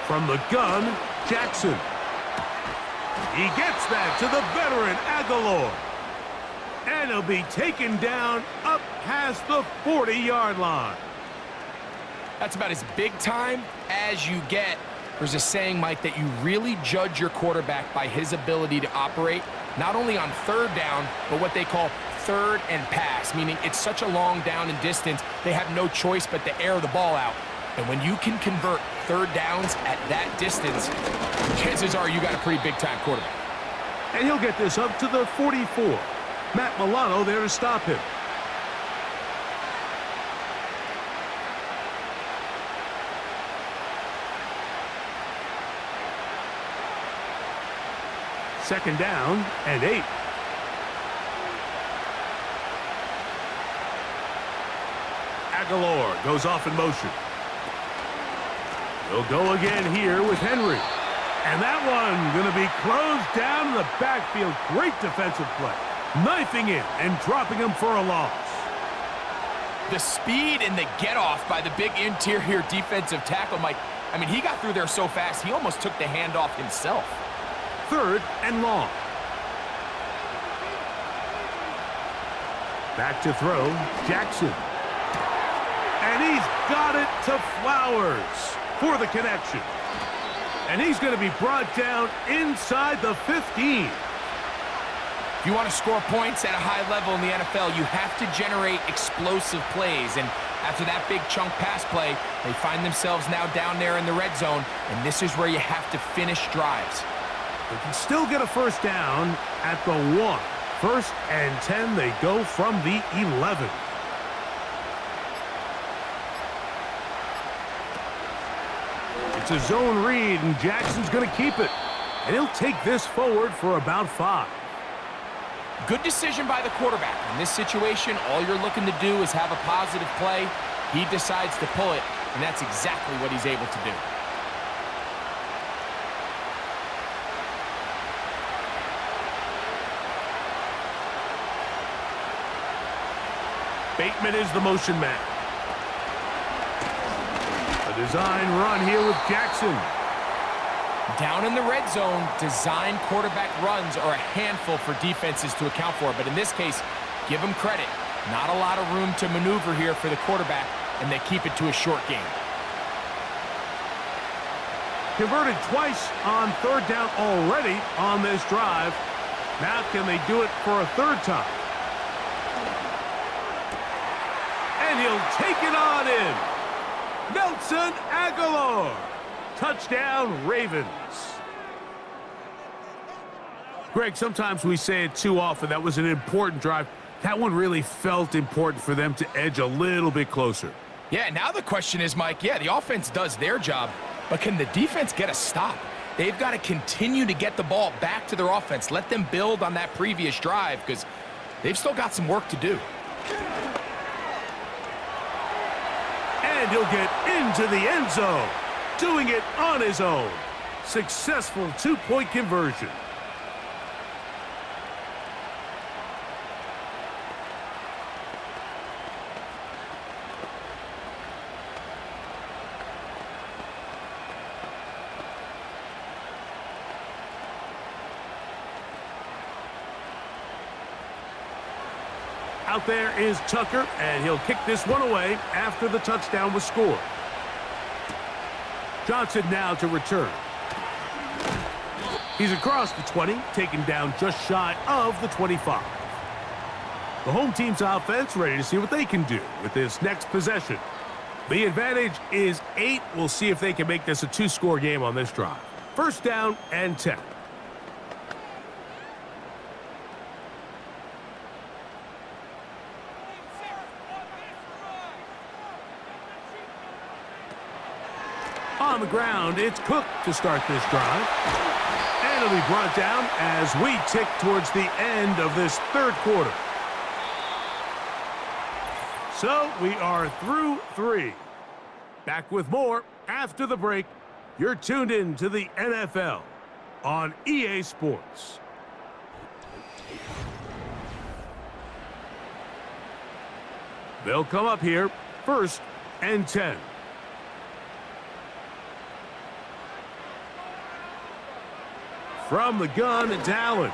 From the gun, Jackson. He gets that to the veteran Aguilar. And he'll be taken down up past the 40-yard line. That's about as big time as you get. There's a saying, Mike, that you really judge your quarterback by his ability to operate, not only on third down, but what they call third and pass, meaning it's such a long down and distance, they have no choice but to air the ball out. And when you can convert third downs at that distance, chances are you got a pretty big-time quarterback. And he'll get this up to the 44. Matt Milano there to stop him. Second down and 8. Aguilar goes off in motion. He'll go again here with Henry. And that one going to be closed down in the backfield. Great defensive play. Knifing in and dropping him for a loss. The speed and the get-off by the big interior defensive tackle, Mike. I mean, he got through there so fast, he almost took the handoff himself. Third and long. Back to throw, Jackson. And he's got it to Flowers for the connection. And he's going to be brought down inside the 15. If you want to score points at a high level in the NFL, you have to generate explosive plays. And after that big chunk pass play, they find themselves now down there in the red zone, and this is where you have to finish drives. They can still get a first down at the 1. First and 10, they go from the 11. It's a zone read, and Jackson's going to keep it. And he'll take this forward for about 5. Good decision by the quarterback. In this situation, all you're looking to do is have a positive play. He decides to pull it, and that's exactly what he's able to do. Bateman is the motion man. A design run here with Jackson. Down in the red zone, design quarterback runs are a handful for defenses to account for. But in this case, give them credit. Not a lot of room to maneuver here for the quarterback, and they keep it to a short game. Converted twice on third down already on this drive. Now can they do it for a third time? And he'll take it on in. Nelson Aguilar. Touchdown, Ravens. Greg, sometimes we say it too often. That was an important drive. That one really felt important for them to edge a little bit closer. Yeah, now the question is, Mike, yeah, the offense does their job, but can the defense get a stop? They've got to continue to get the ball back to their offense. Let them build on that previous drive because they've still got some work to do. And he'll get into the end zone. Doing it on his own. Successful two-point conversion. Out there is Tucker, and he'll kick this one away after the touchdown was scored. Johnson now to return. He's across the 20, taken down just shy of the 25. The home team's offense ready to see what they can do with this next possession. The advantage is 8. We'll see if they can make this a 2-score game on this drive. First down and 10. On the ground, it's Cook to start this drive. And it'll be brought down as we tick towards the end of this third quarter. So we are through 3. Back with more after the break. You're tuned in to the NFL on EA Sports. They'll come up here first and 10. From the gun, it's Allen.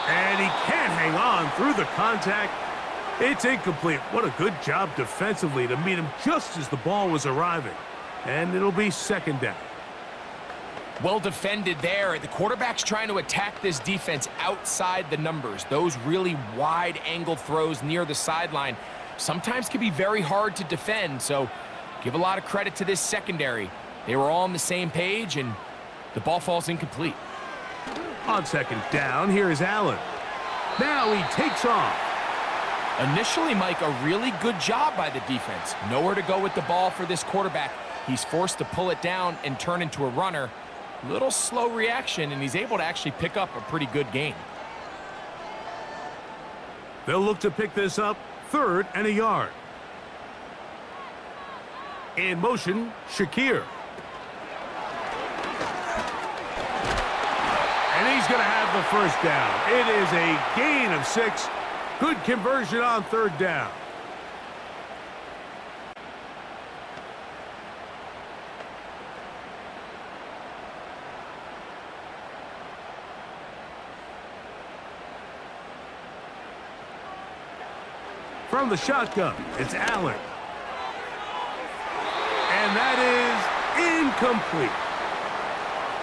And he can't hang on through the contact. It's incomplete. What a good job defensively to meet him just as the ball was arriving. And it'll be second down. Well defended there. The quarterback's trying to attack this defense outside the numbers. Those really wide-angled throws near the sideline sometimes can be very hard to defend. So give a lot of credit to this secondary. They were all on the same page, and the ball falls incomplete. On second down, here is Allen. Now he takes off. Initially, Mike, a really good job by the defense. Nowhere to go with the ball for this quarterback. He's forced to pull it down and turn into a runner. Little slow reaction, and he's able to actually pick up a pretty good gain. They'll look to pick this up, 3rd and a yard. In motion, Shakir. And he's going to have the first down. It is a gain of 6. Good conversion on 3rd down. From the shotgun, it's Allen. And that is incomplete.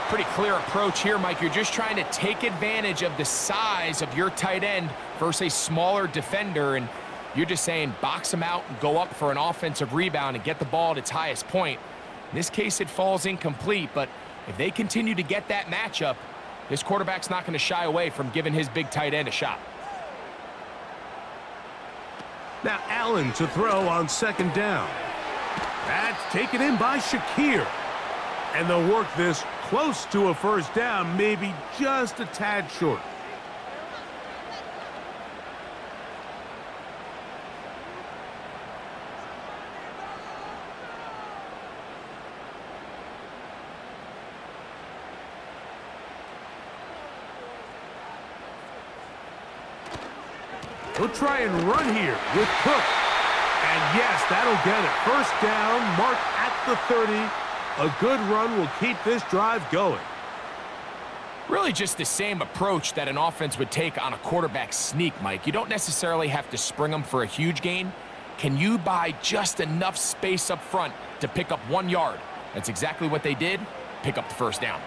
Pretty clear approach here, Mike. You're just trying to take advantage of the size of your tight end versus a smaller defender, and you're just saying box him out and go up for an offensive rebound and get the ball at its highest point. In this case, it falls incomplete, but if they continue to get that matchup, this quarterback's not going to shy away from giving his big tight end a shot. Now Allen to throw on second down. That's taken in by Shakir. And they'll work this close to a first down, maybe just a tad short. He'll try and run here with Cook. And yes, that'll get it. First down, marked at the 30. A good run will keep this drive going. Really just the same approach that an offense would take on a quarterback sneak, Mike. You don't necessarily have to spring them for a huge gain. Can you buy just enough space up front to pick up 1 yard? That's exactly what they did. Pick up the first down.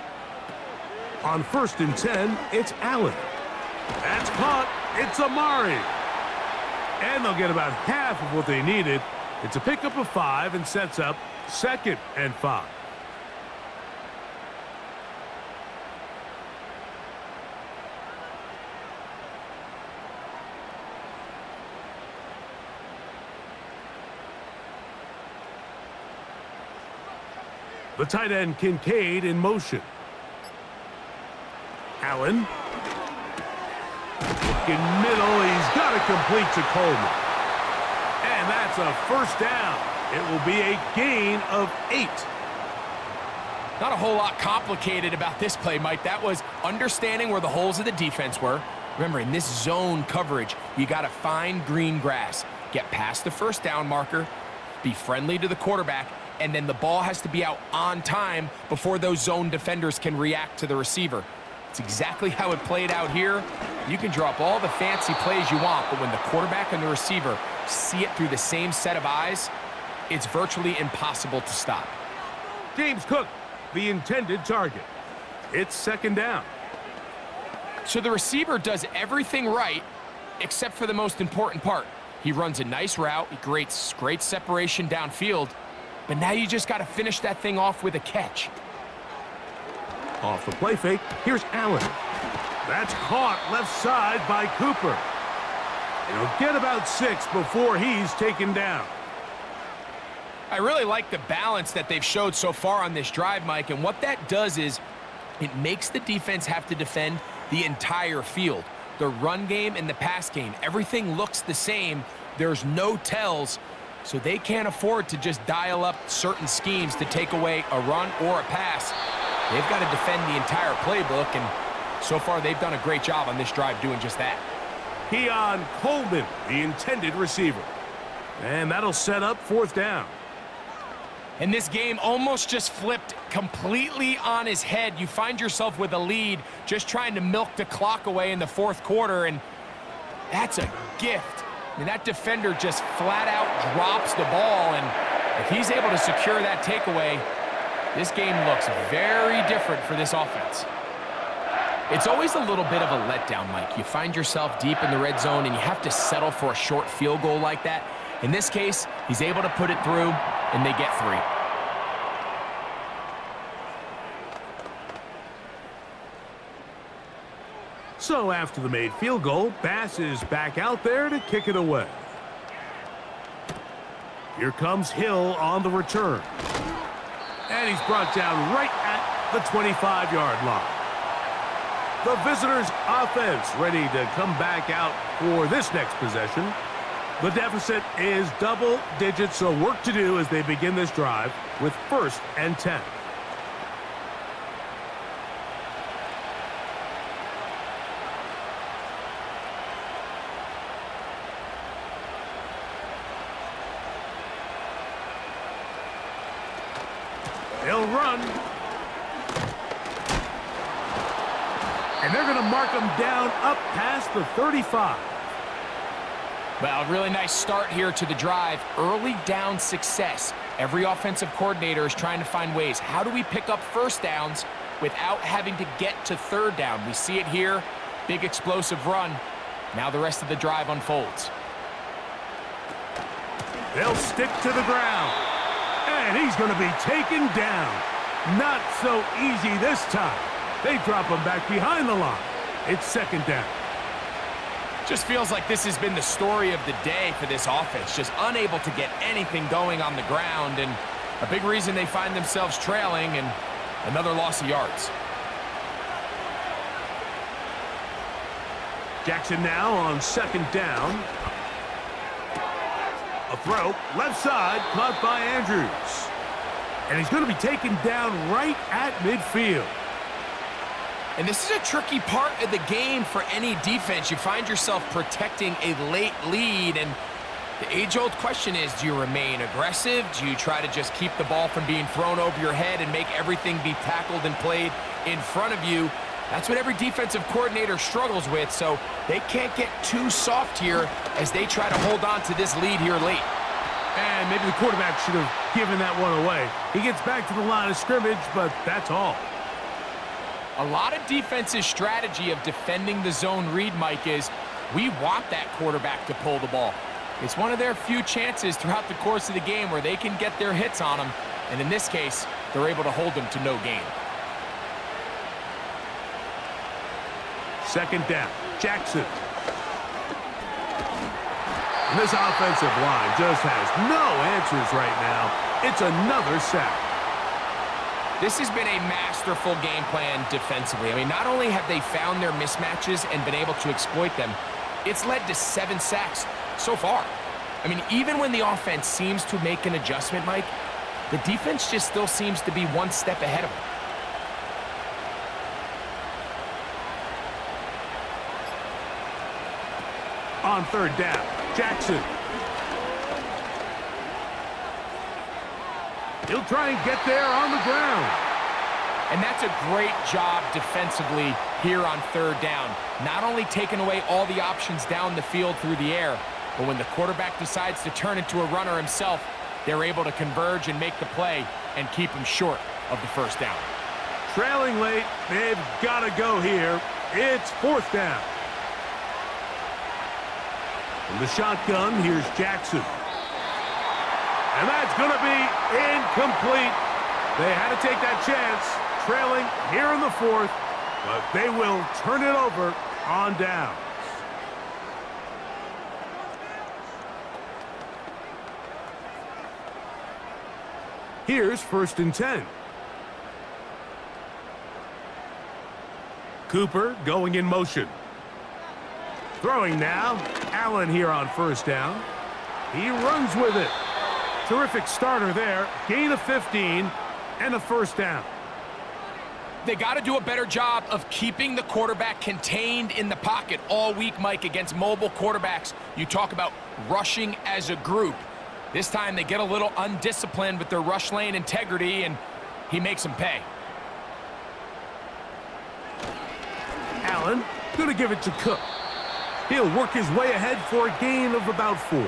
On 1st and 10, it's Allen. That's caught. It's Amari. And they'll get about half of what they needed. It's a pickup of 5 and sets up 2nd and 5. The tight end Kincaid in motion. Allen. In middle, he's got it complete to Coleman. And that's a first down. It will be a gain of 8. Not a whole lot complicated about this play, Mike. That was understanding where the holes of the defense were. Remember, in this zone coverage, you got to find green grass. Get past the first down marker, be friendly to the quarterback, and then the ball has to be out on time before those zone defenders can react to the receiver. It's exactly how it played out here. You can drop all the fancy plays you want, but when the quarterback and the receiver see it through the same set of eyes, it's virtually impossible to stop. James Cook, the intended target. It's 2nd down. So the receiver does everything right except for the most important part. He runs a nice route, he creates great separation downfield, but now you just got to finish that thing off with a catch. Off the play fake, here's Allen. That's caught left side by Cooper. And he'll get about 6 before he's taken down. I really like the balance that they've showed so far on this drive, Mike, and what that does is it makes the defense have to defend the entire field. The run game and the pass game, everything looks the same. There's no tells, so they can't afford to just dial up certain schemes to take away a run or a pass. They've got to defend the entire playbook, and so far they've done a great job on this drive doing just that. Keon Coleman, the intended receiver. And that'll set up 4th down. And this game almost just flipped completely on his head. You find yourself with a lead, just trying to milk the clock away in the 4th quarter, and that's a gift. I mean, that defender just flat out drops the ball, and if he's able to secure that takeaway, this game looks very different for this offense. It's always a little bit of a letdown, Mike. You find yourself deep in the red zone, and you have to settle for a short field goal like that. In this case, he's able to put it through, and they get 3. So after the made field goal, Bass is back out there to kick it away. Here comes Hill on the return. And he's brought down right at the 25-yard line. The visitors' offense ready to come back out for this next possession. The deficit is double digits, so work to do as they begin this drive with 1st and 10. They'll run. And they're going to mark them down up past the 35. Well, really nice start here to the drive. Early down success. Every offensive coordinator is trying to find ways. How do we pick up first downs without having to get to third down? We see it here. Big explosive run. Now the rest of the drive unfolds. They'll stick to the ground. And he's going to be taken down. Not so easy this time. They drop him back behind the line. It's second down. Just feels like this has been the story of the day for this offense. Just unable to get anything going on the ground, and a big reason they find themselves trailing, and another loss of yards. Jackson now on second down. A throw, left side, caught by Andrews. And he's going to be taken down right at midfield. And this is a tricky part of the game for any defense. You find yourself protecting a late lead, and the age-old question is, do you remain aggressive? Do you try to just keep the ball from being thrown over your head and make everything be tackled and played in front of you? That's what every defensive coordinator struggles with, so they can't get too soft here as they try to hold on to this lead here late. And maybe the quarterback should have given that one away. He gets back to the line of scrimmage, but that's all. A lot of defense's strategy of defending the zone read, Mike, is we want that quarterback to pull the ball. It's one of their few chances throughout the course of the game where they can get their hits on them, and in this case, they're able to hold them to no gain. Second down, Jackson. And this offensive line just has no answers right now. It's another sack. This has been a masterful game plan defensively. I mean, not only have they found their mismatches and been able to exploit them, it's led to 7 sacks so far. I mean, even when the offense seems to make an adjustment, Mike, the defense just still seems to be one step ahead of them. On third down, Jackson. He'll try and get there on the ground. And that's a great job defensively here on third down. Not only taking away all the options down the field through the air, but when the quarterback decides to turn into a runner himself, they're able to converge and make the play and keep him short of the first down. Trailing late, they've got to go here. It's fourth down. From the shotgun, here's Jackson. And that's going to be incomplete. They had to take that chance, trailing here in the fourth, but they will turn it over on downs. Here's first and 10. Cooper going in motion. Throwing now, Allen here on first down. He runs with it. Terrific starter there. Gain of 15 and a first down. They got to do a better job of keeping the quarterback contained in the pocket all week, Mike, against mobile quarterbacks. You talk about rushing as a group. This time they get a little undisciplined with their rush lane integrity, and he makes them pay. Allen going to give it to Cook. He'll work his way ahead for a gain of about 4.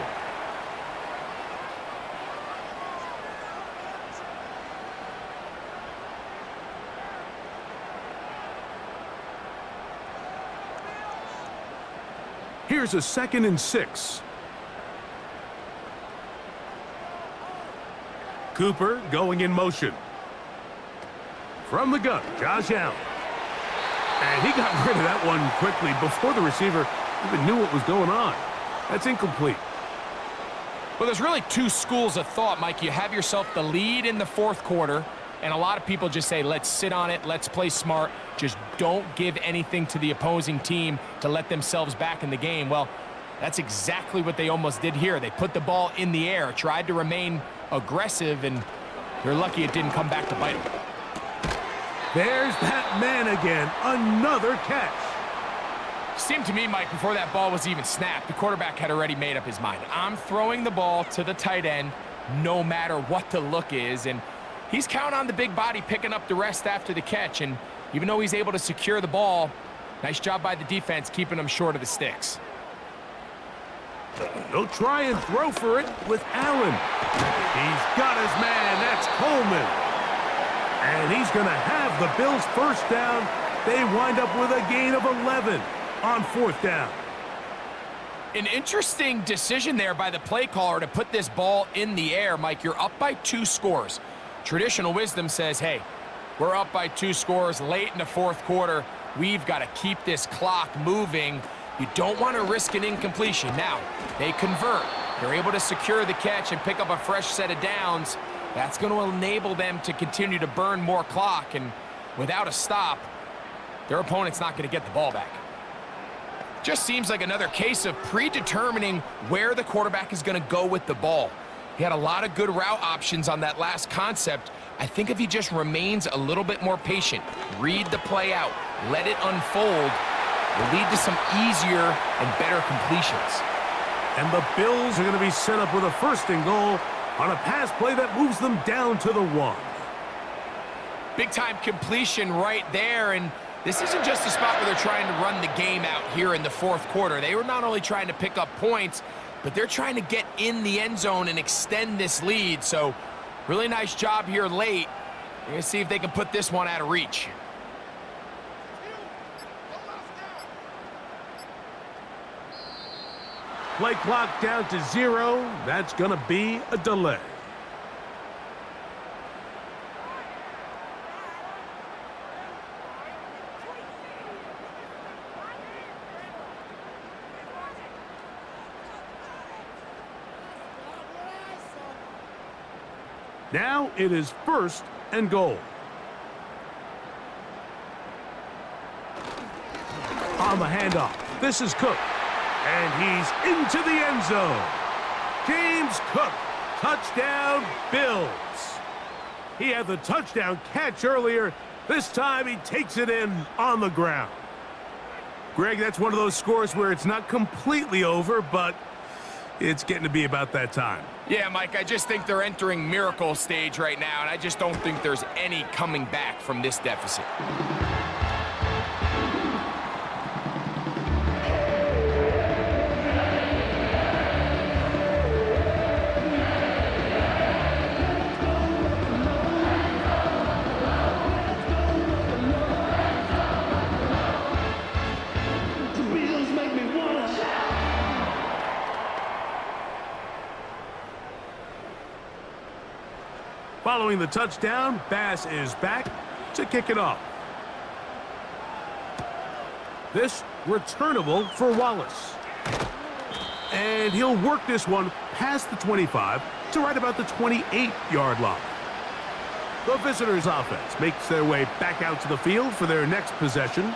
Here's a second and 6. Cooper going in motion. From the gun, Josh Allen. And he got rid of that one quickly before the receiver even knew what was going on. That's incomplete. Well, there's really 2 schools of thought, Mike. You have yourself the lead in the fourth quarter, and a lot of people just say, let's sit on it, let's play smart, just don't give anything to the opposing team to let themselves back in the game. Well, that's exactly what they almost did here. They put the ball in the air, tried to remain aggressive, and they're lucky it didn't come back to bite them. There's that man again, another catch. Seemed to me, Mike, before that ball was even snapped, the quarterback had already made up his mind. I'm throwing the ball to the tight end no matter what the look is, and he's counting on the big body picking up the rest after the catch, and even though he's able to secure the ball, nice job by the defense keeping him short of the sticks. He'll try and throw for it with Allen. He's got his man. That's Coleman. And he's going to have the Bills' first down. They wind up with a gain of 11 on fourth down. An interesting decision there by the play caller to put this ball in the air. Mike, you're up by 2 scores. Traditional wisdom says, hey, we're up by 2 scores late in the fourth quarter. We've got to keep this clock moving. You don't want to risk an incompletion. Now, they convert. They're able to secure the catch and pick up a fresh set of downs. That's going to enable them to continue to burn more clock. And without a stop, their opponent's not going to get the ball back. Just seems like another case of predetermining where the quarterback is going to go with the ball. He had a lot of good route options on that last concept. I think if he just remains a little bit more patient, read the play out, let it unfold, will lead to some easier and better completions. And the Bills are going to be set up with a first and goal on a pass play that moves them down to the 1. Big-time completion right there, and this isn't just a spot where they're trying to run the game out here in the fourth quarter. They were not only trying to pick up points, but they're trying to get in the end zone and extend this lead. So really nice job here late. We're going to see if they can put this one out of reach. Play clock down to 0. That's going to be a delay. Now it is first and goal. On the handoff, this is Cook. And he's into the end zone. James Cook, touchdown Bills. He had the touchdown catch earlier. This time he takes it in on the ground. Greg, that's one of those scores where it's not completely over, but it's getting to be about that time. Yeah, Mike, I just think they're entering miracle stage right now, and I just don't think there's any coming back from this deficit. Following the touchdown, Bass is back to kick it off. This returnable for Wallace. And he'll work this one past the 25 to right about the 28-yard line. The visitors' offense makes their way back out to the field for their next possession.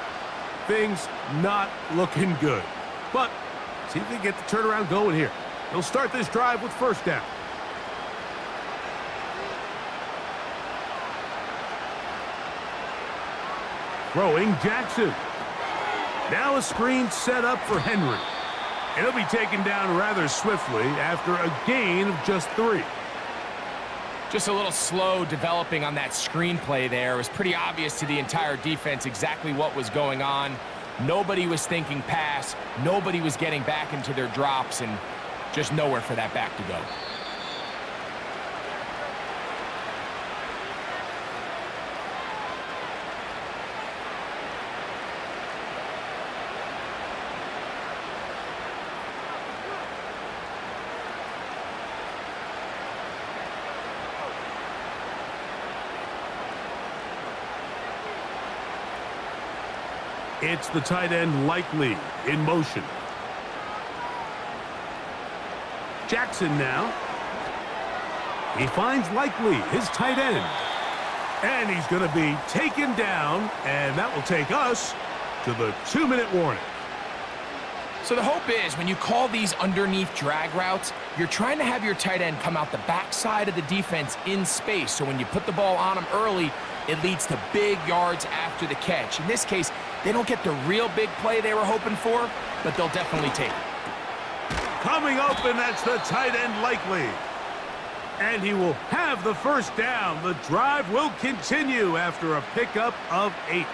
Things not looking good. But see if they get the turnaround going here. They'll start this drive with first down. Throwing Jackson. Now a screen set up for Henry. And he'll be taken down rather swiftly after a gain of just 3. Just a little slow developing on that screenplay there. It was pretty obvious to the entire defense exactly what was going on. Nobody was thinking pass. Nobody was getting back into their drops, and just nowhere for that back to go. It's the tight end Likely in motion. Jackson now. He finds Likely, his tight end. And he's going to be taken down, and that will take us to the 2-minute warning. So the hope is when you call these underneath drag routes, you're trying to have your tight end come out the backside of the defense in space. So when you put the ball on him early, it leads to big yards after the catch. In this case, they don't get the real big play they were hoping for, but they'll definitely take it. Coming open, that's the tight end Likely. And he will have the first down. The drive will continue after a pickup of 8.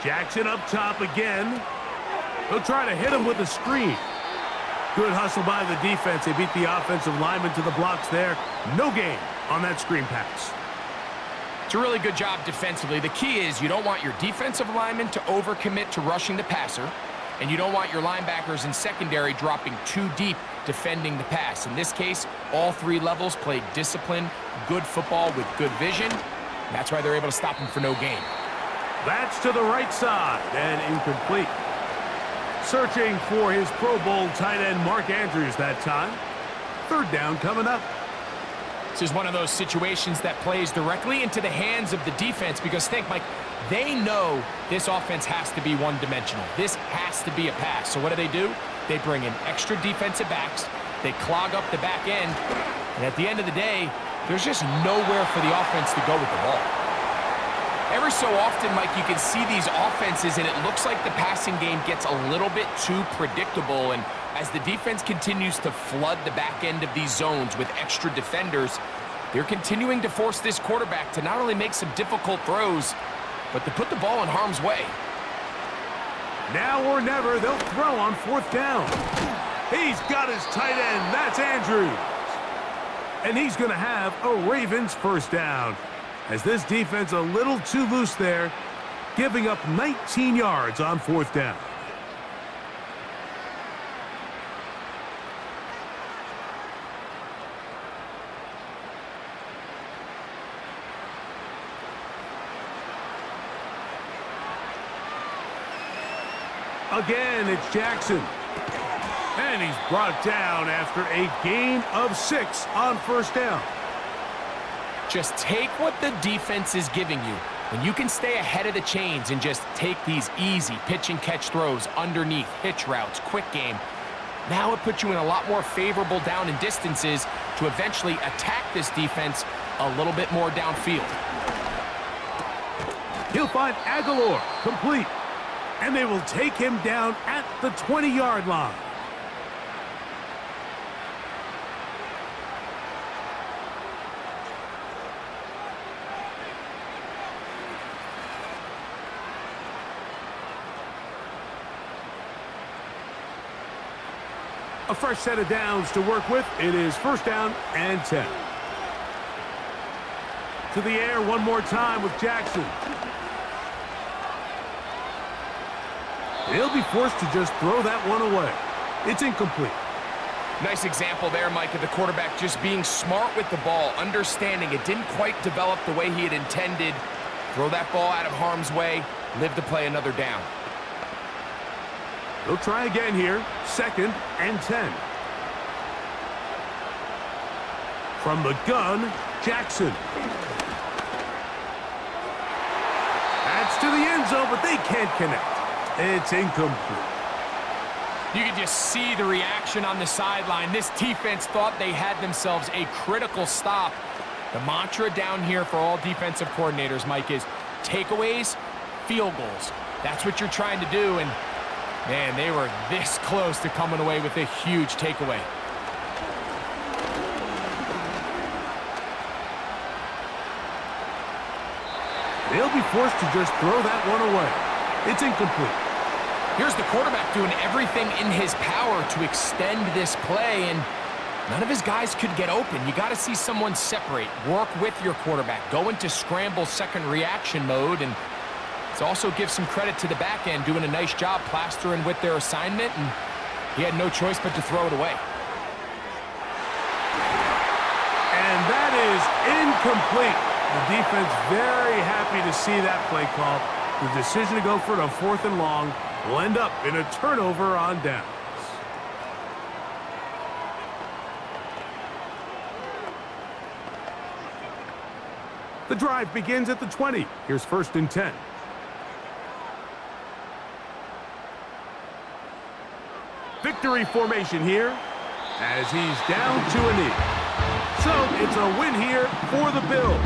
Jackson up top again. They'll try to hit him with a screen. Good hustle by the defense. They beat the offensive lineman to the blocks there. No gain on that screen pass. It's a really good job defensively. The key is you don't want your defensive lineman to overcommit to rushing the passer, and you don't want your linebackers in secondary dropping too deep defending the pass. In this case, all three levels played disciplined, good football with good vision. That's why they're able to stop him for no gain. That's to the right side and incomplete. Searching for his Pro Bowl tight end Mark Andrews that time. Third down coming up. This is one of those situations that plays directly into the hands of the defense because think, Mike, they know this offense has to be one-dimensional. This has to be a pass. So what do? They bring in extra defensive backs. They clog up the back end. And at the end of the day, there's just nowhere for the offense to go with the ball. Every so often, Mike, you can see these offenses, and it looks like the passing game gets a little bit too predictable. And as the defense continues to flood the back end of these zones with extra defenders, they're continuing to force this quarterback to not only make some difficult throws, but to put the ball in harm's way. Now or never, they'll throw on fourth down. He's got his tight end. That's Andrews. And he's going to have a Ravens first down. As this defense a little too loose there, giving up 19 yards on fourth down. Again, it's Jackson. And he's brought down after a gain of 6 on first down. Just take what the defense is giving you. When you can stay ahead of the chains and just take these easy pitch and catch throws underneath, hitch routes, quick game, now it puts you in a lot more favorable down and distances to eventually attack this defense a little bit more downfield. He'll find Aguilar complete. And they will take him down at the 20-yard line. A fresh set of downs to work with. It is first down and 10. To the air one more time with Jackson. He'll be forced to just throw that one away. It's incomplete. Nice example there, Mike, of the quarterback just being smart with the ball, understanding it didn't quite develop the way he had intended. Throw that ball out of harm's way, live to play another down. They'll try again here. Second and 10. From the gun, Jackson. That's to the end zone, but they can't connect. It's incomplete. You can just see the reaction on the sideline. This defense thought they had themselves a critical stop. The mantra down here for all defensive coordinators, Mike, is takeaways, field goals. That's what you're trying to do, and man, they were this close to coming away with a huge takeaway. They'll be forced to just throw that one away. It's incomplete. Here's the quarterback doing everything in his power to extend this play, and none of his guys could get open. You got to see someone separate, work with your quarterback, go into scramble second reaction mode, and it's also give some credit to the back end doing a nice job plastering with their assignment, and he had no choice but to throw it away. And that is incomplete. The defense very happy to see that play call. The decision to go for it on fourth and long will end up in a turnover on downs. The drive begins at the 20. Here's first and 10. Victory formation here as he's down to a knee. So it's a win here for the Bills.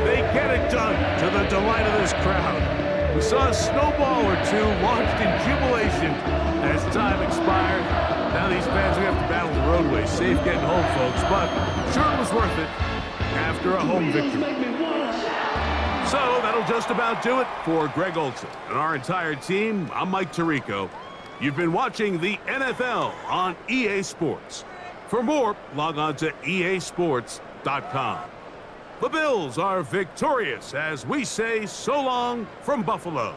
They get it done to the delight of this crowd. We saw a snowball or two launched in jubilation as time expired. Now these fans are going to have to battle the roadway. Safe getting home, folks, but sure it was worth it after a home victory. So that'll just about do it for Greg Olson and our entire team. I'm Mike Tirico. You've been watching the NFL on EA Sports. For more, log on to easports.com. The Bills are victorious as we say so long from Buffalo.